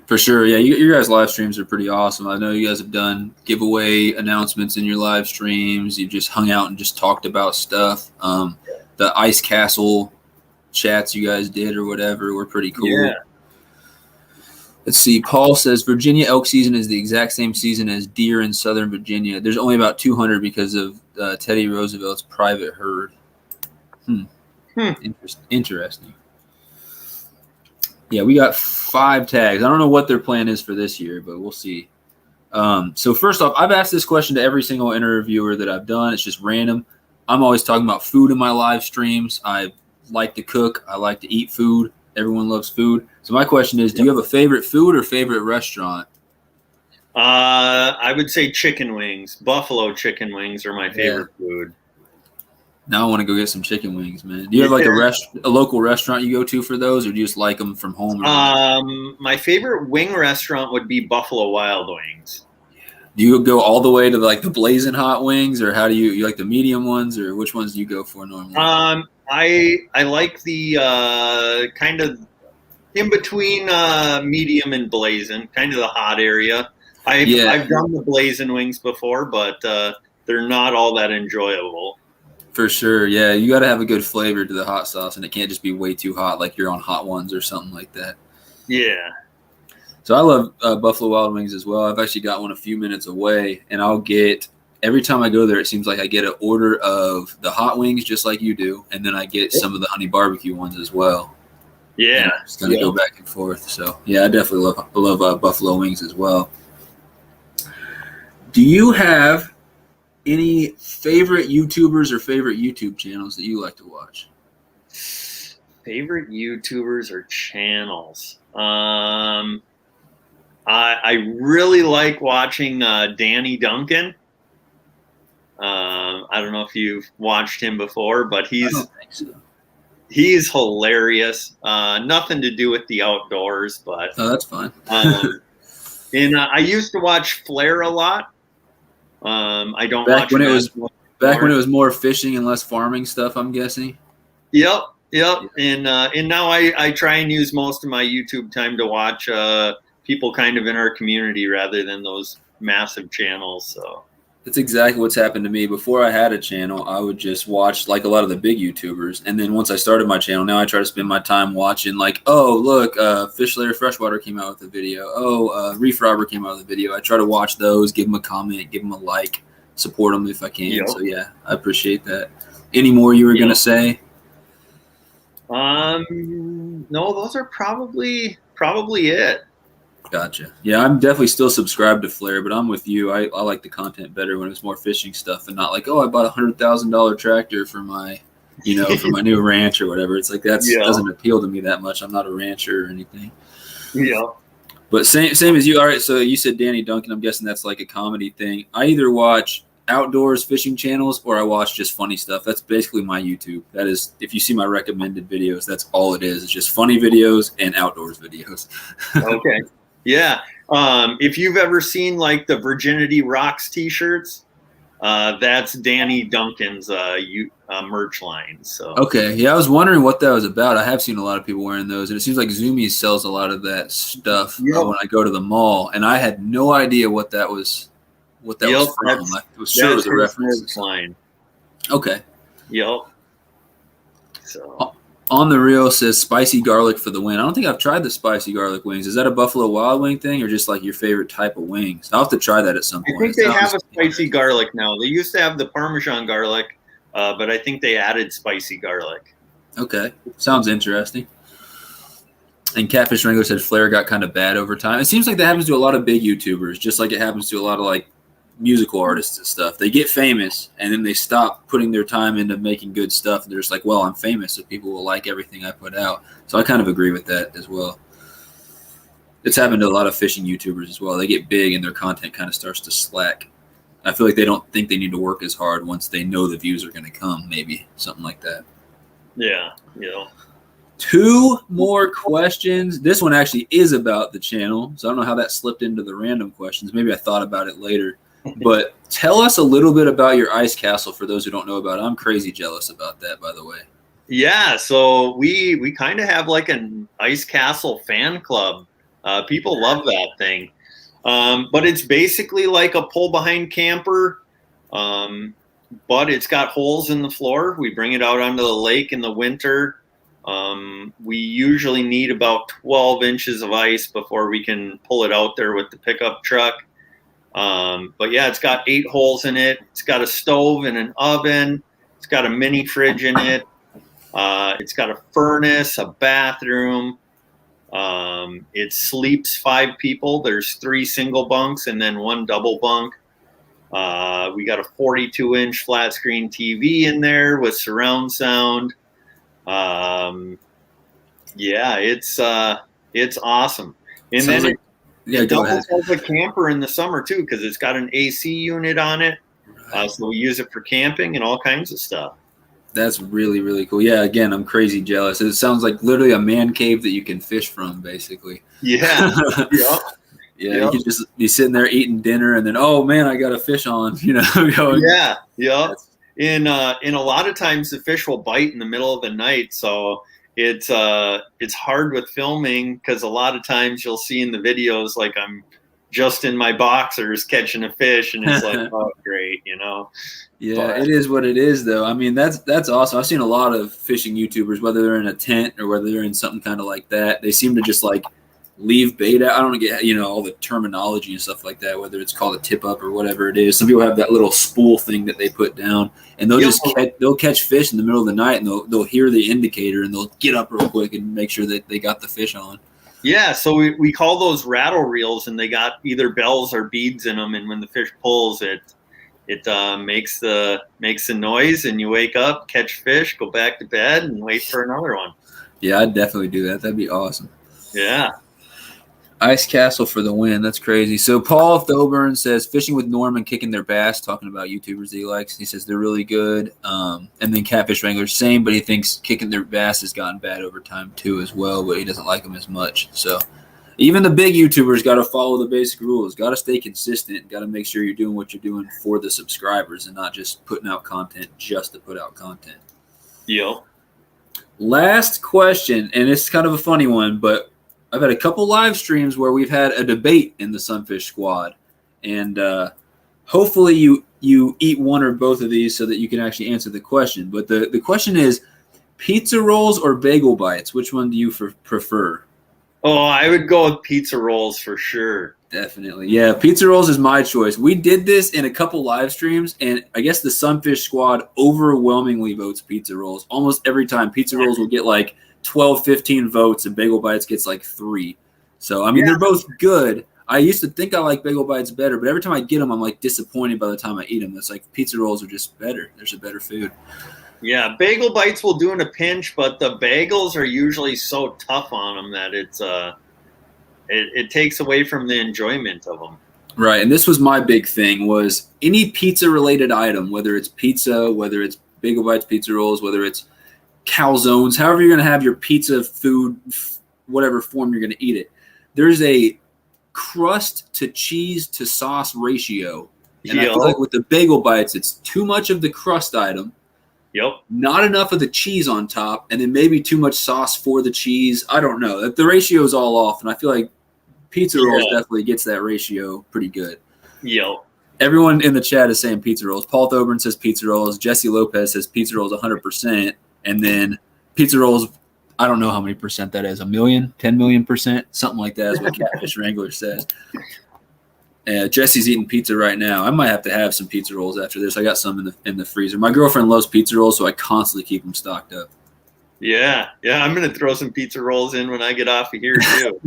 For sure, yeah. Your guys' live streams are pretty awesome. I know you guys have done giveaway announcements in your live streams. You just hung out and just talked about stuff. The Ice Castle chats you guys did or whatever were pretty cool. Yeah. Let's see. Paul says Virginia elk season is the exact same season as deer in Southern Virginia. There's only about 200 because of Teddy Roosevelt's private herd. Interesting. Yeah, we got 5 tags. I don't know what their plan is for this year, but we'll see. So first off, I've asked this question to every single interviewer that I've done. It's just random. I'm always talking about food in my live streams. I like to cook. I like to eat food. Everyone loves food. So my question is, do you have a favorite food or favorite restaurant? I would say chicken wings. Buffalo chicken wings are my favorite food. Now I want to go get some chicken wings, man. Do you have a local restaurant you go to for those, or do you just like them from home? My favorite wing restaurant would be Buffalo Wild Wings. Do you go all the way to the blazing hot wings, or how do you like the medium ones, or which ones do you go for normally? I like the kind of in between medium and blazing, kind of the hot area. I've done the blazing wings before, but they're not all that enjoyable. For sure, yeah. You got to have a good flavor to the hot sauce, and it can't just be way too hot like you're on Hot Ones or something like that. Yeah. So I love Buffalo Wild Wings as well. I've actually got one a few minutes away, and I'll get – every time I go there, it seems like I get an order of the hot wings just like you do, and then I get some of the honey barbecue ones as well. Yeah. It's going to go back and forth. So, yeah, I definitely love Buffalo Wings as well. Do you have – any favorite YouTubers or favorite YouTube channels that you like to watch? Favorite YouTubers or channels? I really like watching Danny Duncan. I don't know if you've watched him before, but he's hilarious. Nothing to do with the outdoors, but that's fine. And I used to watch Flair a lot. I don't Back watch when it was basketball back when it anymore. was more fishing and less farming stuff, I'm guessing. Yep. And now I try and use most of my YouTube time to watch people kind of in our community rather than those massive channels. So That's exactly what's happened to me. Before I had a channel, I would just watch like a lot of the big YouTubers. And then once I started my channel, now I try to spend my time watching like, oh, look, Fishlayer Freshwater came out with a video. Oh, Reef Robber came out with a video. I try to watch those, give them a comment, give them a like, support them if I can. Yep. So, yeah, I appreciate that. Any more you were going to say? no, those are probably it. Gotcha. Yeah, I'm definitely still subscribed to Flare, but I'm with you. I like the content better when it's more fishing stuff and not like, oh, I bought $100,000 tractor for my, for my new ranch or whatever. It's like doesn't appeal to me that much. I'm not a rancher or anything. Yeah. But same as you. All right, so you said Danny Duncan. I'm guessing that's like a comedy thing. I either watch outdoors fishing channels or I watch just funny stuff. That's basically my YouTube. That is, if you see my recommended videos, that's all it is. It's just funny videos and outdoors videos. Okay. Yeah. If you've ever seen like the Virginity Rocks t-shirts, that's Danny Duncan's merch line. So Okay, yeah, I was wondering what that was about. I have seen a lot of people wearing those, and it seems like Zoomies sells a lot of that stuff when I go to the mall, and I had no idea what that was. Was from. I was sure it was a reference. Line. Okay. Yep. So On the Reel says spicy garlic for the win. I don't think I've tried the spicy garlic wings. Is that a Buffalo Wild Wing thing or just like your favorite type of wings? I'll have to try that at some point. I think they have a spicy garlic now. They used to have the Parmesan garlic, but I think they added spicy garlic. Okay. Sounds interesting. And Catfish Wrangler said Flare got kind of bad over time. It seems like that happens to a lot of big YouTubers, just like it happens to a lot of like musical artists and stuff. They get famous and then they stop putting their time into making good stuff. They're just like, well, I'm famous, so people will like everything I put out. So I kind of agree with that as well. It's happened to a lot of fishing YouTubers as well. They get big and their content kind of starts to slack. I feel like they don't think they need to work as hard once they know the views are going to come, maybe something like that. Yeah. 2 more questions. This one actually is about the channel, so I don't know how that slipped into the random questions. Maybe I thought about it later. But tell us a little bit about your ice castle for those who don't know about it. I'm crazy jealous about that, by the way. Yeah, so we kind of have like an ice castle fan club. People love that thing. But it's basically like a pull behind camper, but it's got holes in the floor. We bring it out onto the lake in the winter. We usually need about 12 inches of ice before we can pull it out there with the pickup truck. But yeah, it's got 8 holes in it. It's got a stove and an oven. It's got a mini fridge in it. It's got a furnace, a bathroom. It sleeps 5 people. There's 3 single bunks and then 1 double bunk. We got a 42-inch flat screen TV in there with surround sound. Yeah, it's awesome. And Sounds then it doubles as a camper in the summer too, because it's got an AC unit on it. So we use it for camping and all kinds of stuff. That's really, really cool. Yeah, again, I'm crazy jealous. It sounds like literally a man cave that you can fish from, basically. Yeah. Yeah, you can just be sitting there eating dinner and then, oh man, I got a fish on, going. Yeah. In a lot of times the fish will bite in the middle of the night, so it's hard with filming because a lot of times you'll see in the videos like I'm just in my boxers catching a fish and it's like, oh great, Yeah, but it is what it is though. I mean, that's awesome. I've seen a lot of fishing YouTubers, whether they're in a tent or whether they're in something kind of like that, they seem to just like leave bait out. I don't get all the terminology and stuff like that, whether it's called a tip up or whatever it is. Some people have that little spool thing that they put down and they'll catch fish in the middle of the night and they'll hear the indicator and they'll get up real quick and make sure that they got the fish on. Yeah, so we call those rattle reels, and they got either bells or beads in them, and when the fish pulls it makes the noise and you wake up, catch fish, go back to bed and wait for another one. Yeah, I'd definitely do that. That'd be awesome. Yeah. Ice Castle for the win. That's crazy. So Paul Thoburn says fishing with Norm and kicking their bass, talking about YouTubers that he likes. He says they're really good. And then Catfish Wrangler, same, but he thinks kicking their bass has gotten bad over time too as well, but he doesn't like them as much. So Even the big YouTubers got to follow the basic rules. Got to stay consistent. Got to make sure you're doing what you're doing for the subscribers and not just putting out content just to put out content. Yep. Last question, and it's kind of a funny one, but I've had a couple live streams where we've had a debate in the Sunfish squad, and hopefully you eat one or both of these so that you can actually answer the question. But the question is, pizza rolls or bagel bites? Which one do you prefer? Oh, I would go with pizza rolls for sure. Definitely. Yeah, pizza rolls is my choice. We did this in a couple live streams, and I guess the Sunfish squad overwhelmingly votes pizza rolls. Almost every time, pizza rolls will get like 12, 15 votes, and bagel bites gets like 3. So, I mean, they're both good. I used to think I like bagel bites better, but every time I get them, I'm like disappointed by the time I eat them. It's like pizza rolls are just better. There's a better food. Yeah, bagel bites will do in a pinch, but the bagels are usually so tough on them that it takes away from the enjoyment of them. Right, and this was my big thing, was any pizza-related item, whether it's pizza, whether it's bagel bites, pizza rolls, whether it's calzones, however you're going to have your pizza food, whatever form you're going to eat it, there's a crust to cheese to sauce ratio. And I feel like with the bagel bites, it's too much of the crust item. Yep. Not enough of the cheese on top, and then maybe too much sauce for the cheese. I don't know. The ratio is all off, and I feel like pizza rolls definitely gets that ratio pretty good. Yep. Everyone in the chat is saying pizza rolls. Paul Thoburn says pizza rolls. Jesse Lopez says pizza rolls 100%. And then pizza rolls, I don't know how many percent that is. 1 million, 10 million percent, something like that is what Catfish Wrangler says. Jesse's eating pizza right now. I might have to have some pizza rolls after this. I got some in the freezer. My girlfriend loves pizza rolls, so I constantly keep them stocked up. Yeah. I'm going to throw some pizza rolls in when I get off of here, too.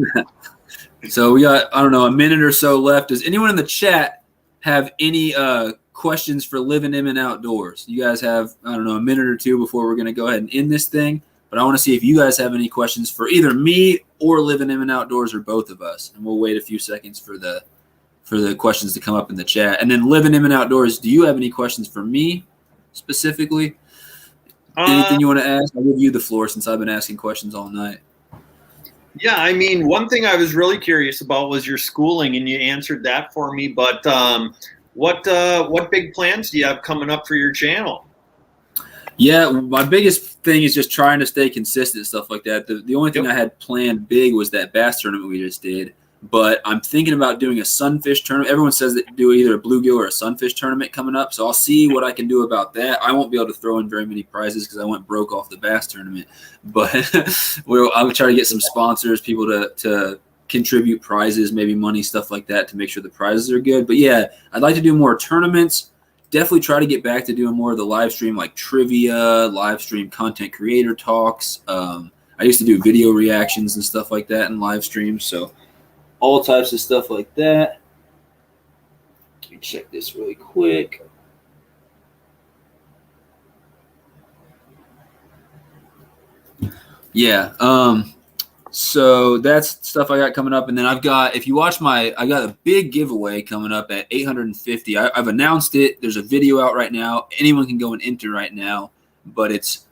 So we got, I don't know, a minute or so left. Does anyone in the chat have any questions for Livin Outdoors? You guys have, I don't know, a minute or two before we're going to go ahead and end this thing. But I want to see if you guys have any questions for either me or Livin Outdoors or both of us. And we'll wait a few seconds for the questions to come up in the chat. And then Livin Outdoors, do you have any questions for me specifically? Anything you want to ask? I'll give you the floor since I've been asking questions all night. Yeah, I mean, one thing I was really curious about was your schooling, and you answered that for me. But what big plans do you have coming up for your channel? Yeah, my biggest thing is just trying to stay consistent and stuff like that. The only thing I had planned big was that bass tournament we just did. But I'm thinking about doing a sunfish tournament. Everyone says that do either a bluegill or a sunfish tournament coming up. So I'll see what I can do about that. I won't be able to throw in very many prizes because I went broke off the bass tournament. But I'll try to get some sponsors, people to contribute prizes, maybe money, stuff like that to make sure the prizes are good. But yeah, I'd like to do more tournaments. Definitely try to get back to doing more of the live stream, like trivia, live stream content creator talks. I used to do video reactions and stuff like that in live streams. So all types of stuff like that. Let me check this really quick. Yeah. So that's stuff I got coming up. And then I've got, if you watch I got a big giveaway coming up at 850. I've announced it. There's a video out right now. Anyone can go and enter right now, but it's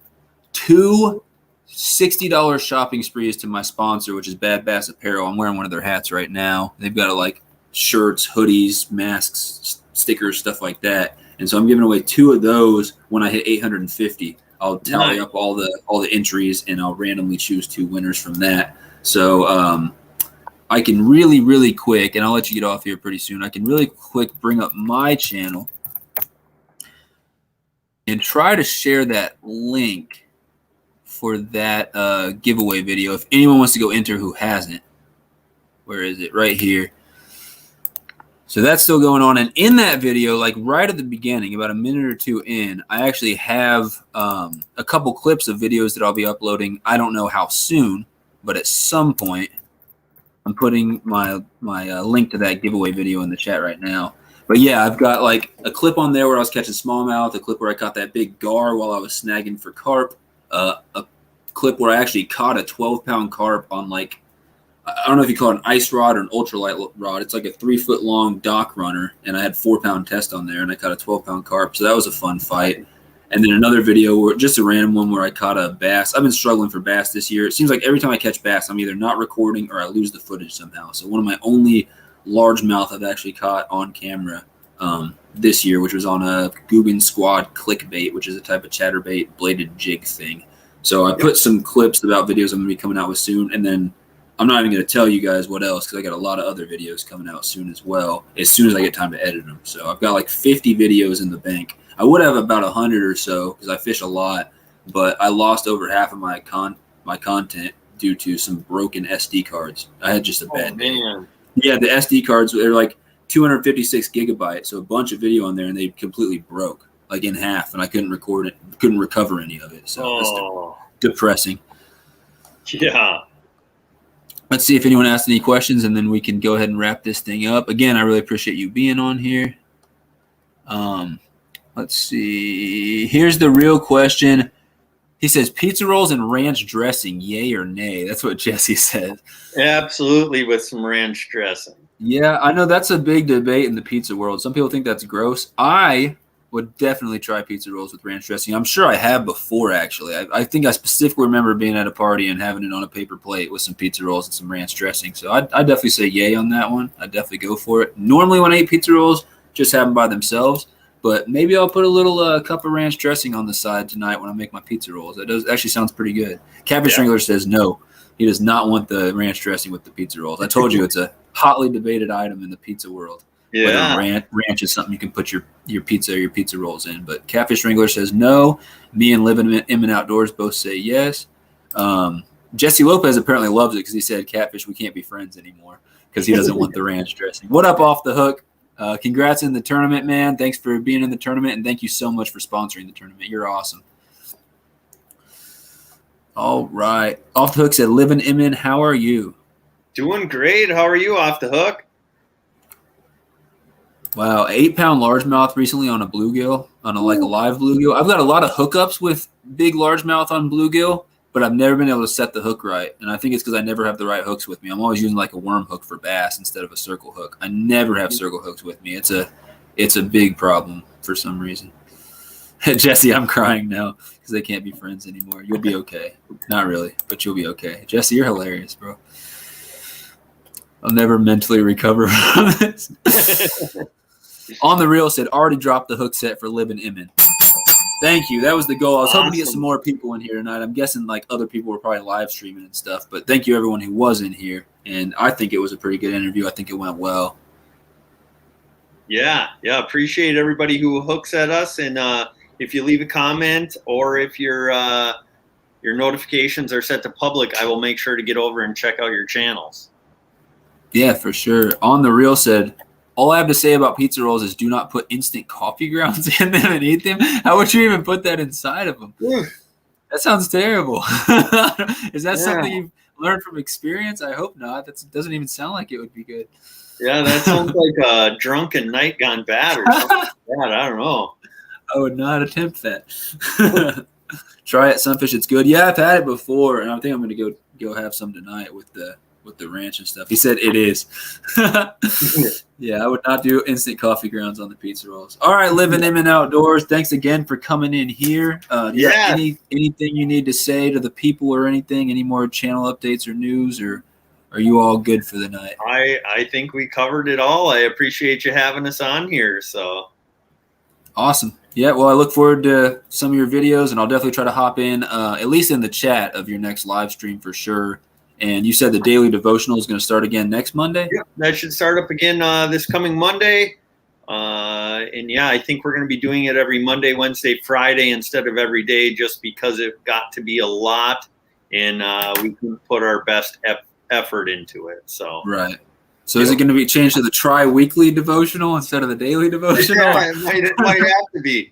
2 $60 shopping sprees to my sponsor, which is Bad Bass Apparel. I'm wearing one of their hats right now. They've got like shirts, hoodies, masks, stickers, stuff like that. And so I'm giving away 2 of those when I hit 850. I'll tally up all the entries, and I'll randomly choose 2 winners from that. So I can really, really quick, and I'll let you get off here pretty soon. I can really quick bring up my channel and try to share that link for that giveaway video. If anyone wants to go enter who hasn't, where is it? Right here. So that's still going on. And in that video, like right at the beginning, about a minute or 2 in, I actually have a couple clips of videos that I'll be uploading. I don't know how soon, but at some point, I'm putting my link to that giveaway video in the chat right now. But yeah, I've got like a clip on there where I was catching smallmouth, a clip where I caught that big gar while I was snagging for carp, a clip where I actually caught a 12-pound carp on like, I don't know if you call it an ice rod or an ultralight rod. It's like a 3-foot-long dock runner, and I had 4-pound test on there, and I caught a 12-pound carp. So that was a fun fight. And then another video, where just a random one, where I caught a bass. I've been struggling for bass this year. It seems like every time I catch bass, I'm either not recording or I lose the footage somehow. So one of my only largemouth I've actually caught on camera this year, which was on a Guggen Squad clickbait, which is a type of chatterbait bladed jig thing. So I put some clips about videos I'm going to be coming out with soon, and then I'm not even going to tell you guys what else, because I got a lot of other videos coming out soon as well, as soon as I get time to edit them. So I've got like 50 videos in the bank. I would have about 100 or so, because I fish a lot, but I lost over half of my content due to some broken SD cards. I had just a bad day. Yeah, the SD cards, they're like 256 gigabytes, so a bunch of video on there, and they completely broke, like in half, and I couldn't record it, couldn't recover any of it. So it's depressing. Yeah. Let's see if anyone asks any questions, and then we can go ahead and wrap this thing up. Again, I really appreciate you being on here. Let's see. Here's the real question. He says, pizza rolls and ranch dressing, yay or nay? That's what Jesse says. Absolutely, with some ranch dressing. Yeah, I know that's a big debate in the pizza world. Some people think that's gross. I would definitely try pizza rolls with ranch dressing. I'm sure I have before, actually. I think I specifically remember being at a party and having it on a paper plate with some pizza rolls and some ranch dressing. So I'd definitely say yay on that one. I'd definitely go for it. Normally when I eat pizza rolls, just have them by themselves. But maybe I'll put a little cup of ranch dressing on the side tonight when I make my pizza rolls. That actually sounds pretty good. CashApp says no. He does not want the ranch dressing with the pizza rolls. I told you it's a hotly debated item in the pizza world. Yeah. Whether ranch is something you can put your pizza or your pizza rolls in. But CashApp says no. Me and Livin Outdoors both say yes. Jesse Lopez apparently loves it because he said, Catfish, we can't be friends anymore, because he doesn't want the ranch dressing. What up, Off the Hook? Congrats in the tournament, man. Thanks for being in the tournament, and thank you so much for sponsoring the tournament. You're awesome. All right. Off the Hook said, Livin Imin, how are you? Doing great. How are you, Off the Hook? Wow, 8-pound largemouth recently on a bluegill, on a live bluegill. I've got a lot of hookups with big largemouth on bluegill, but I've never been able to set the hook right. And I think it's because I never have the right hooks with me. I'm always using like a worm hook for bass instead of a circle hook. I never have circle hooks with me. It's a big problem for some reason. Jesse, I'm crying now because they can't be friends anymore. You'll be okay. Not really, but you'll be okay. Jesse, you're hilarious, bro. I'll never mentally recover from this. On the Reel said, already dropped the hook set for Livin Imin. Thank you. That was the goal. I was hoping to get some more people in here tonight. I'm guessing like other people were probably live streaming and stuff, but thank you everyone who was in here. And I think it was a pretty good interview. I think it went well. Yeah. Appreciate everybody who hooks at us. And if you leave a comment or if your notifications are set to public, I will make sure to get over and check out your channels. Yeah, for sure. On the Reel said, all I have to say about pizza rolls is do not put instant coffee grounds in them and eat them. How would you even put that inside of them? That sounds terrible. Is that something you've learned from experience? I hope not. That doesn't even sound like it would be good. Yeah, that sounds like a drunken night gone bad or something like that. I don't know. I would not attempt that. Try it, Sunfish. It's good. Yeah, I've had it before, and I think I'm going to go have some tonight with the ranch and stuff. He said it is. Yeah, I would not do instant coffee grounds on the pizza rolls. All right, Livin Imin Outdoors. Thanks again for coming in here. Anything you need to say to the people or anything? Any more channel updates or news, or are you all good for the night? I think we covered it all. I appreciate you having us on here. So awesome. Yeah, well, I look forward to some of your videos, and I'll definitely try to hop in, at least in the chat of your next live stream for sure. And you said the daily devotional is going to start again next Monday? Yeah, that should start up again this coming Monday. And yeah, I think we're going to be doing it every Monday, Wednesday, Friday instead of every day, just because it got to be a lot, and we can put our best effort into it. So right. So is it going to be changed to the tri-weekly devotional instead of the daily devotional? Yeah, it might have to be.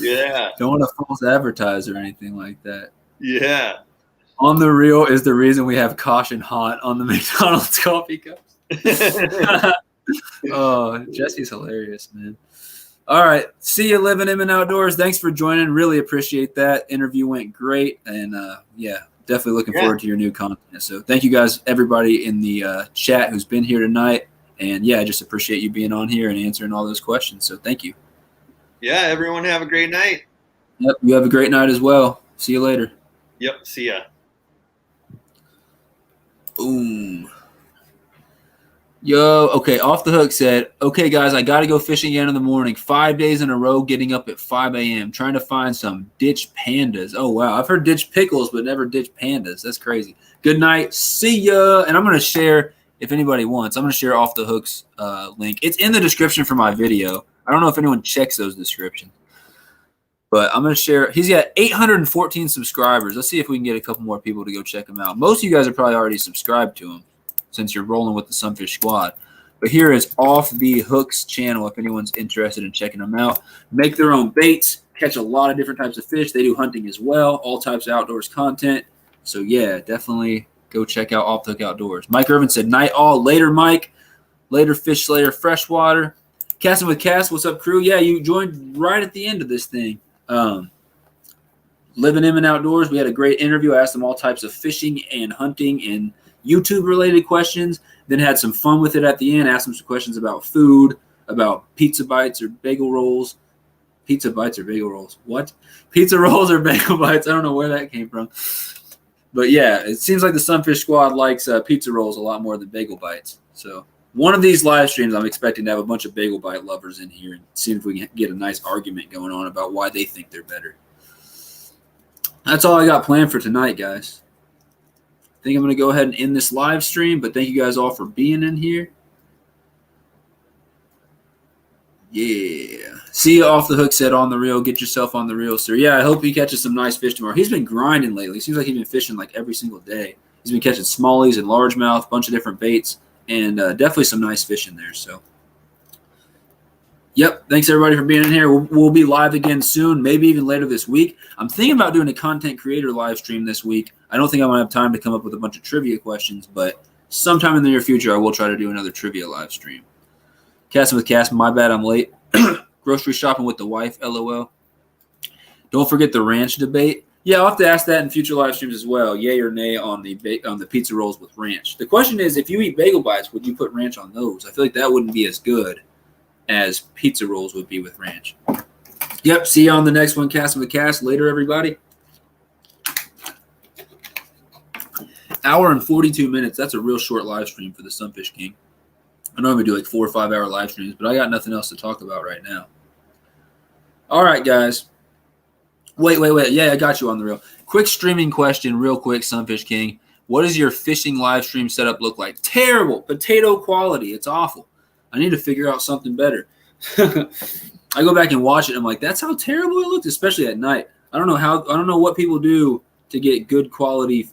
Yeah. Don't want to false advertise or anything like that. Yeah. On the Reel is the reason we have caution hot on the McDonald's coffee cups. Oh, Jesse's hilarious, man. All right. See you, Livin Imin Outdoors. Thanks for joining. Really appreciate that. Interview went great. And yeah, definitely looking forward to your new content. So thank you guys, everybody in the chat who's been here tonight. And yeah, I just appreciate you being on here and answering all those questions. So thank you. Yeah, everyone have a great night. Yep. You have a great night as well. See you later. Yep. See ya. Boom. Yo, okay, Off the Hook said, okay, guys, I got to go fishing again in the morning. 5 days in a row, getting up at 5 a.m., trying to find some ditch pandas. Oh, wow. I've heard ditch pickles, but never ditch pandas. That's crazy. Good night. See ya. And I'm going to share, if anybody wants, I'm going to share Off the Hook's link. It's in the description for my video. I don't know if anyone checks those descriptions. But I'm going to share. He's got 814 subscribers. Let's see if we can get a couple more people to go check him out. Most of you guys are probably already subscribed to him, since you're rolling with the Sunfish Squad. But here is Off the Hook's channel if anyone's interested in checking them out. Make their own baits, catch a lot of different types of fish. They do hunting as well, all types of outdoors content. So, yeah, definitely go check out Off the Hook Outdoors. Mike Irvin said, night all. Later, Mike. Later, Fish Slayer, Freshwater. Casting with Cass, what's up, crew? Yeah, you joined right at the end of this thing. Livin in Outdoors, we had a great interview. I asked them all types of fishing and hunting and YouTube-related questions, then had some fun with it at the end, asked them some questions about food, about pizza bites or bagel rolls. Pizza bites or bagel rolls. What? Pizza rolls or bagel bites. I don't know where that came from. But, yeah, it seems like the Sunfish Squad likes pizza rolls a lot more than bagel bites. So one of these live streams, I'm expecting to have a bunch of bagel bite lovers in here and see if we can get a nice argument going on about why they think they're better. That's all I got planned for tonight, guys. I think I'm going to go ahead and end this live stream, but thank you guys all for being in here. Yeah. See you Off the Hook said on the reel. Get yourself on the reel, sir. Yeah, I hope he catches some nice fish tomorrow. He's been grinding lately. Seems like he's been fishing like every single day. He's been catching smallies and largemouth, a bunch of different baits, and definitely some nice fish in there. So, yep. Thanks, everybody, for being in here. We'll be live again soon, maybe even later this week. I'm thinking about doing a content creator live stream this week. I don't think I'm going to have time to come up with a bunch of trivia questions, but sometime in the near future, I will try to do another trivia live stream. Casting with Cass, my bad, I'm late. Grocery shopping with the wife, LOL. Don't forget the ranch debate. Yeah, I'll have to ask that in future live streams as well. Yay or nay on the pizza rolls with ranch. The question is, if you eat bagel bites, would you put ranch on those? I feel like that wouldn't be as good as pizza rolls would be with ranch. Yep, see you on the next one, Casting with Cass. Later, everybody. Hour and 42 minutes. That's a real short live stream for the Sunfish King. I normally do like 4 or 5 hour live streams, but I got nothing else to talk about right now. All right, guys. Wait. Yeah, I got you on the reel. Quick streaming question, real quick, Sunfish King. What does your fishing live stream setup look like? Terrible. Potato quality. It's awful. I need to figure out something better. I go back and watch it. And I'm like, that's how terrible it looked, especially at night. I don't know what people do to get good quality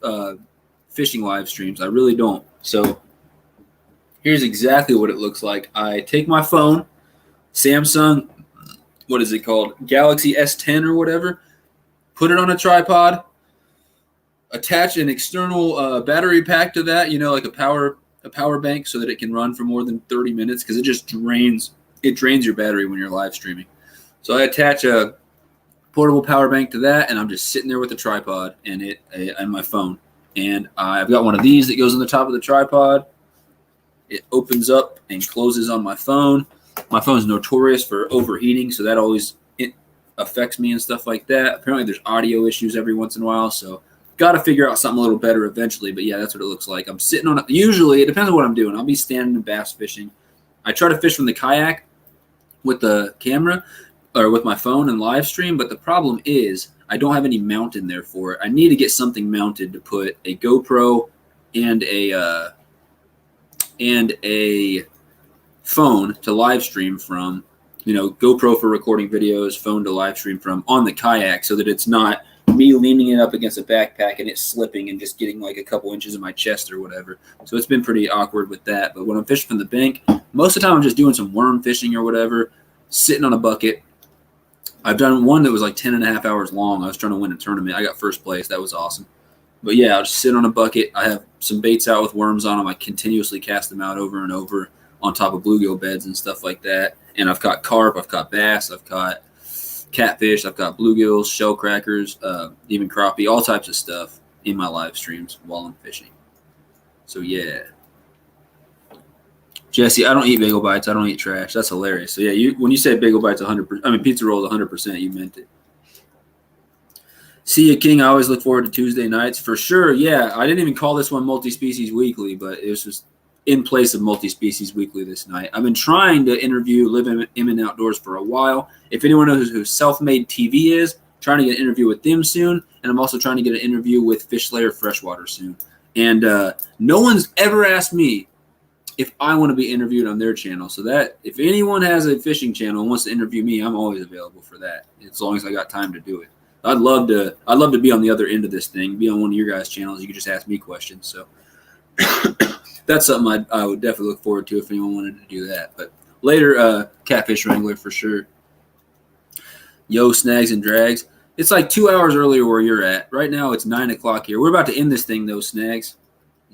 fishing live streams. I really don't. So here's exactly what it looks like. I take my phone, Samsung, what is it called? Galaxy S10 or whatever, put it on a tripod, attach an external battery pack to that, like a power bank so that it can run for more than 30 minutes because it just drains your battery when you're live streaming. So I attach a portable power bank to that, and I'm just sitting there with the tripod and my phone. And I've got one of these that goes on the top of the tripod. It opens up and closes on my phone. My phone is notorious for overheating, so that always affects me and stuff like that. Apparently there's audio issues every once in a while, so got to figure out something a little better eventually. But yeah, that's what it looks like. I'm sitting on it. Usually, it depends on what I'm doing. I'll be standing and bass fishing. I try to fish from the kayak with the camera or with my phone and live stream, but the problem is I don't have any mount in there for it. I need to get something mounted to put a GoPro and a phone to live stream from, GoPro for recording videos, phone to live stream from on the kayak so that it's not me leaning it up against a backpack and it's slipping and just getting like a couple inches of my chest or whatever. So it's been pretty awkward with that. But when I'm fishing from the bank, most of the time I'm just doing some worm fishing or whatever, sitting on a bucket. I've done one that was like 10 and a half hours long. I was trying to win a tournament. I got first place. That was awesome. But yeah, I'll just sit on a bucket. I have some baits out with worms on them. I continuously cast them out over and over on top of bluegill beds and stuff like that. And I've caught carp, I've caught bass, I've caught catfish, I've caught bluegills, shell crackers, even crappie, all types of stuff in my live streams while I'm fishing. So yeah. Jesse, I don't eat bagel bites. I don't eat trash. That's hilarious. So yeah, when you say bagel bites 100%, pizza rolls 100%, you meant it. See you, King. I always look forward to Tuesday nights for sure. Yeah, I didn't even call this one Multi-Species Weekly, but it was just in place of Multi-Species Weekly this night. I've been trying to interview Livin Outdoors for a while. If anyone knows who Self-Made TV is, trying to get an interview with them soon, and I'm also trying to get an interview with Freshwater soon. And no one's ever asked me if I want to be interviewed on their channel. So that if anyone has a fishing channel and wants to interview me, I'm always available for that, as long as I got time to do it. I'd love to be on the other end of this thing, be on one of your guys' channels. You could just ask me questions. So that's something I would definitely look forward to if anyone wanted to do that. But later, Catfish Wrangler for sure. Yo, Snags and Drags. It's like 2 hours earlier where you're at. Right now it's 9 o'clock here. We're about to end this thing though, Snags.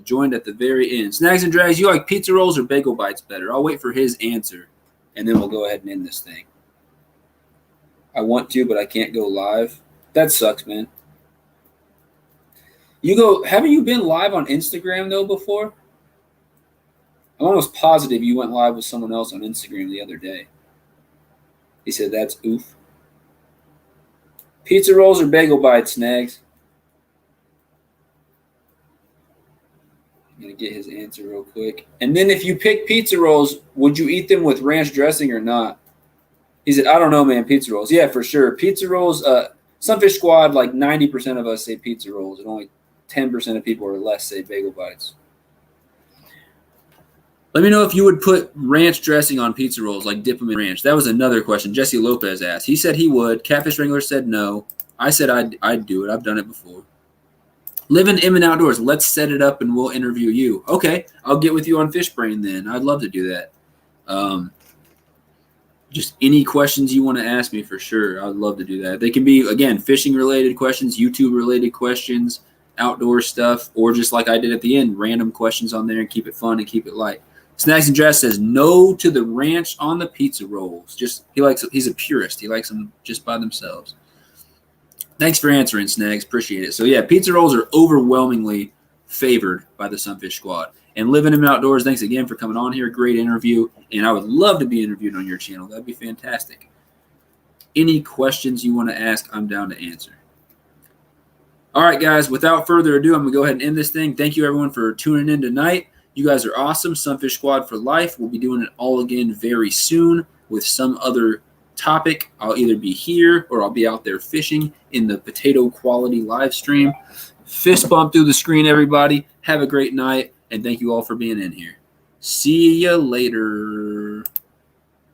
Joined at the very end. Snags and Drags, you like pizza rolls or bagel bites better? I'll wait for his answer, and then we'll go ahead and end this thing. I want to, but I can't go live. That sucks, man. Haven't you been live on Instagram though before? I'm almost positive you went live with someone else on Instagram the other day. He said that's oof. Pizza rolls or bagel bites, Snags? I'm going to get his answer real quick. And then if you pick pizza rolls, would you eat them with ranch dressing or not? He said, I don't know, man, pizza rolls. Yeah, for sure. Pizza rolls, Sunfish Squad, like 90% of us say pizza rolls, and only 10% of people or less say bagel bites. Let me know if you would put ranch dressing on pizza rolls, like dip them in ranch. That was another question Jesse Lopez asked. He said he would. Catfish Wrangler said no. I said I'd do it. I've done it before. Livin Outdoors. Let's set it up and we'll interview you. Okay, I'll get with you on Fishbrain then. I'd love to do that. Just any questions you want to ask me for sure. I'd love to do that. They can be, again, fishing-related questions, YouTube-related questions, outdoor stuff, or just like I did at the end, random questions on there and keep it fun and keep it light. Snacks and Dress says no to the ranch on the pizza rolls. He's a purist. He likes them just by themselves. Thanks for answering, Snags. Appreciate it. So, yeah, pizza rolls are overwhelmingly favored by the Sunfish Squad. And Livin Outdoors, thanks again for coming on here. Great interview. And I would love to be interviewed on your channel. That'd be fantastic. Any questions you want to ask, I'm down to answer. All right, guys, without further ado, I'm going to go ahead and end this thing. Thank you, everyone, for tuning in tonight. You guys are awesome. Sunfish Squad for life. We'll be doing it all again very soon with some other topic. I'll either be here or I'll be out there fishing in the potato quality live stream. Fist bump through the screen, everybody. Have a great night, and thank you all for being in here. See you later.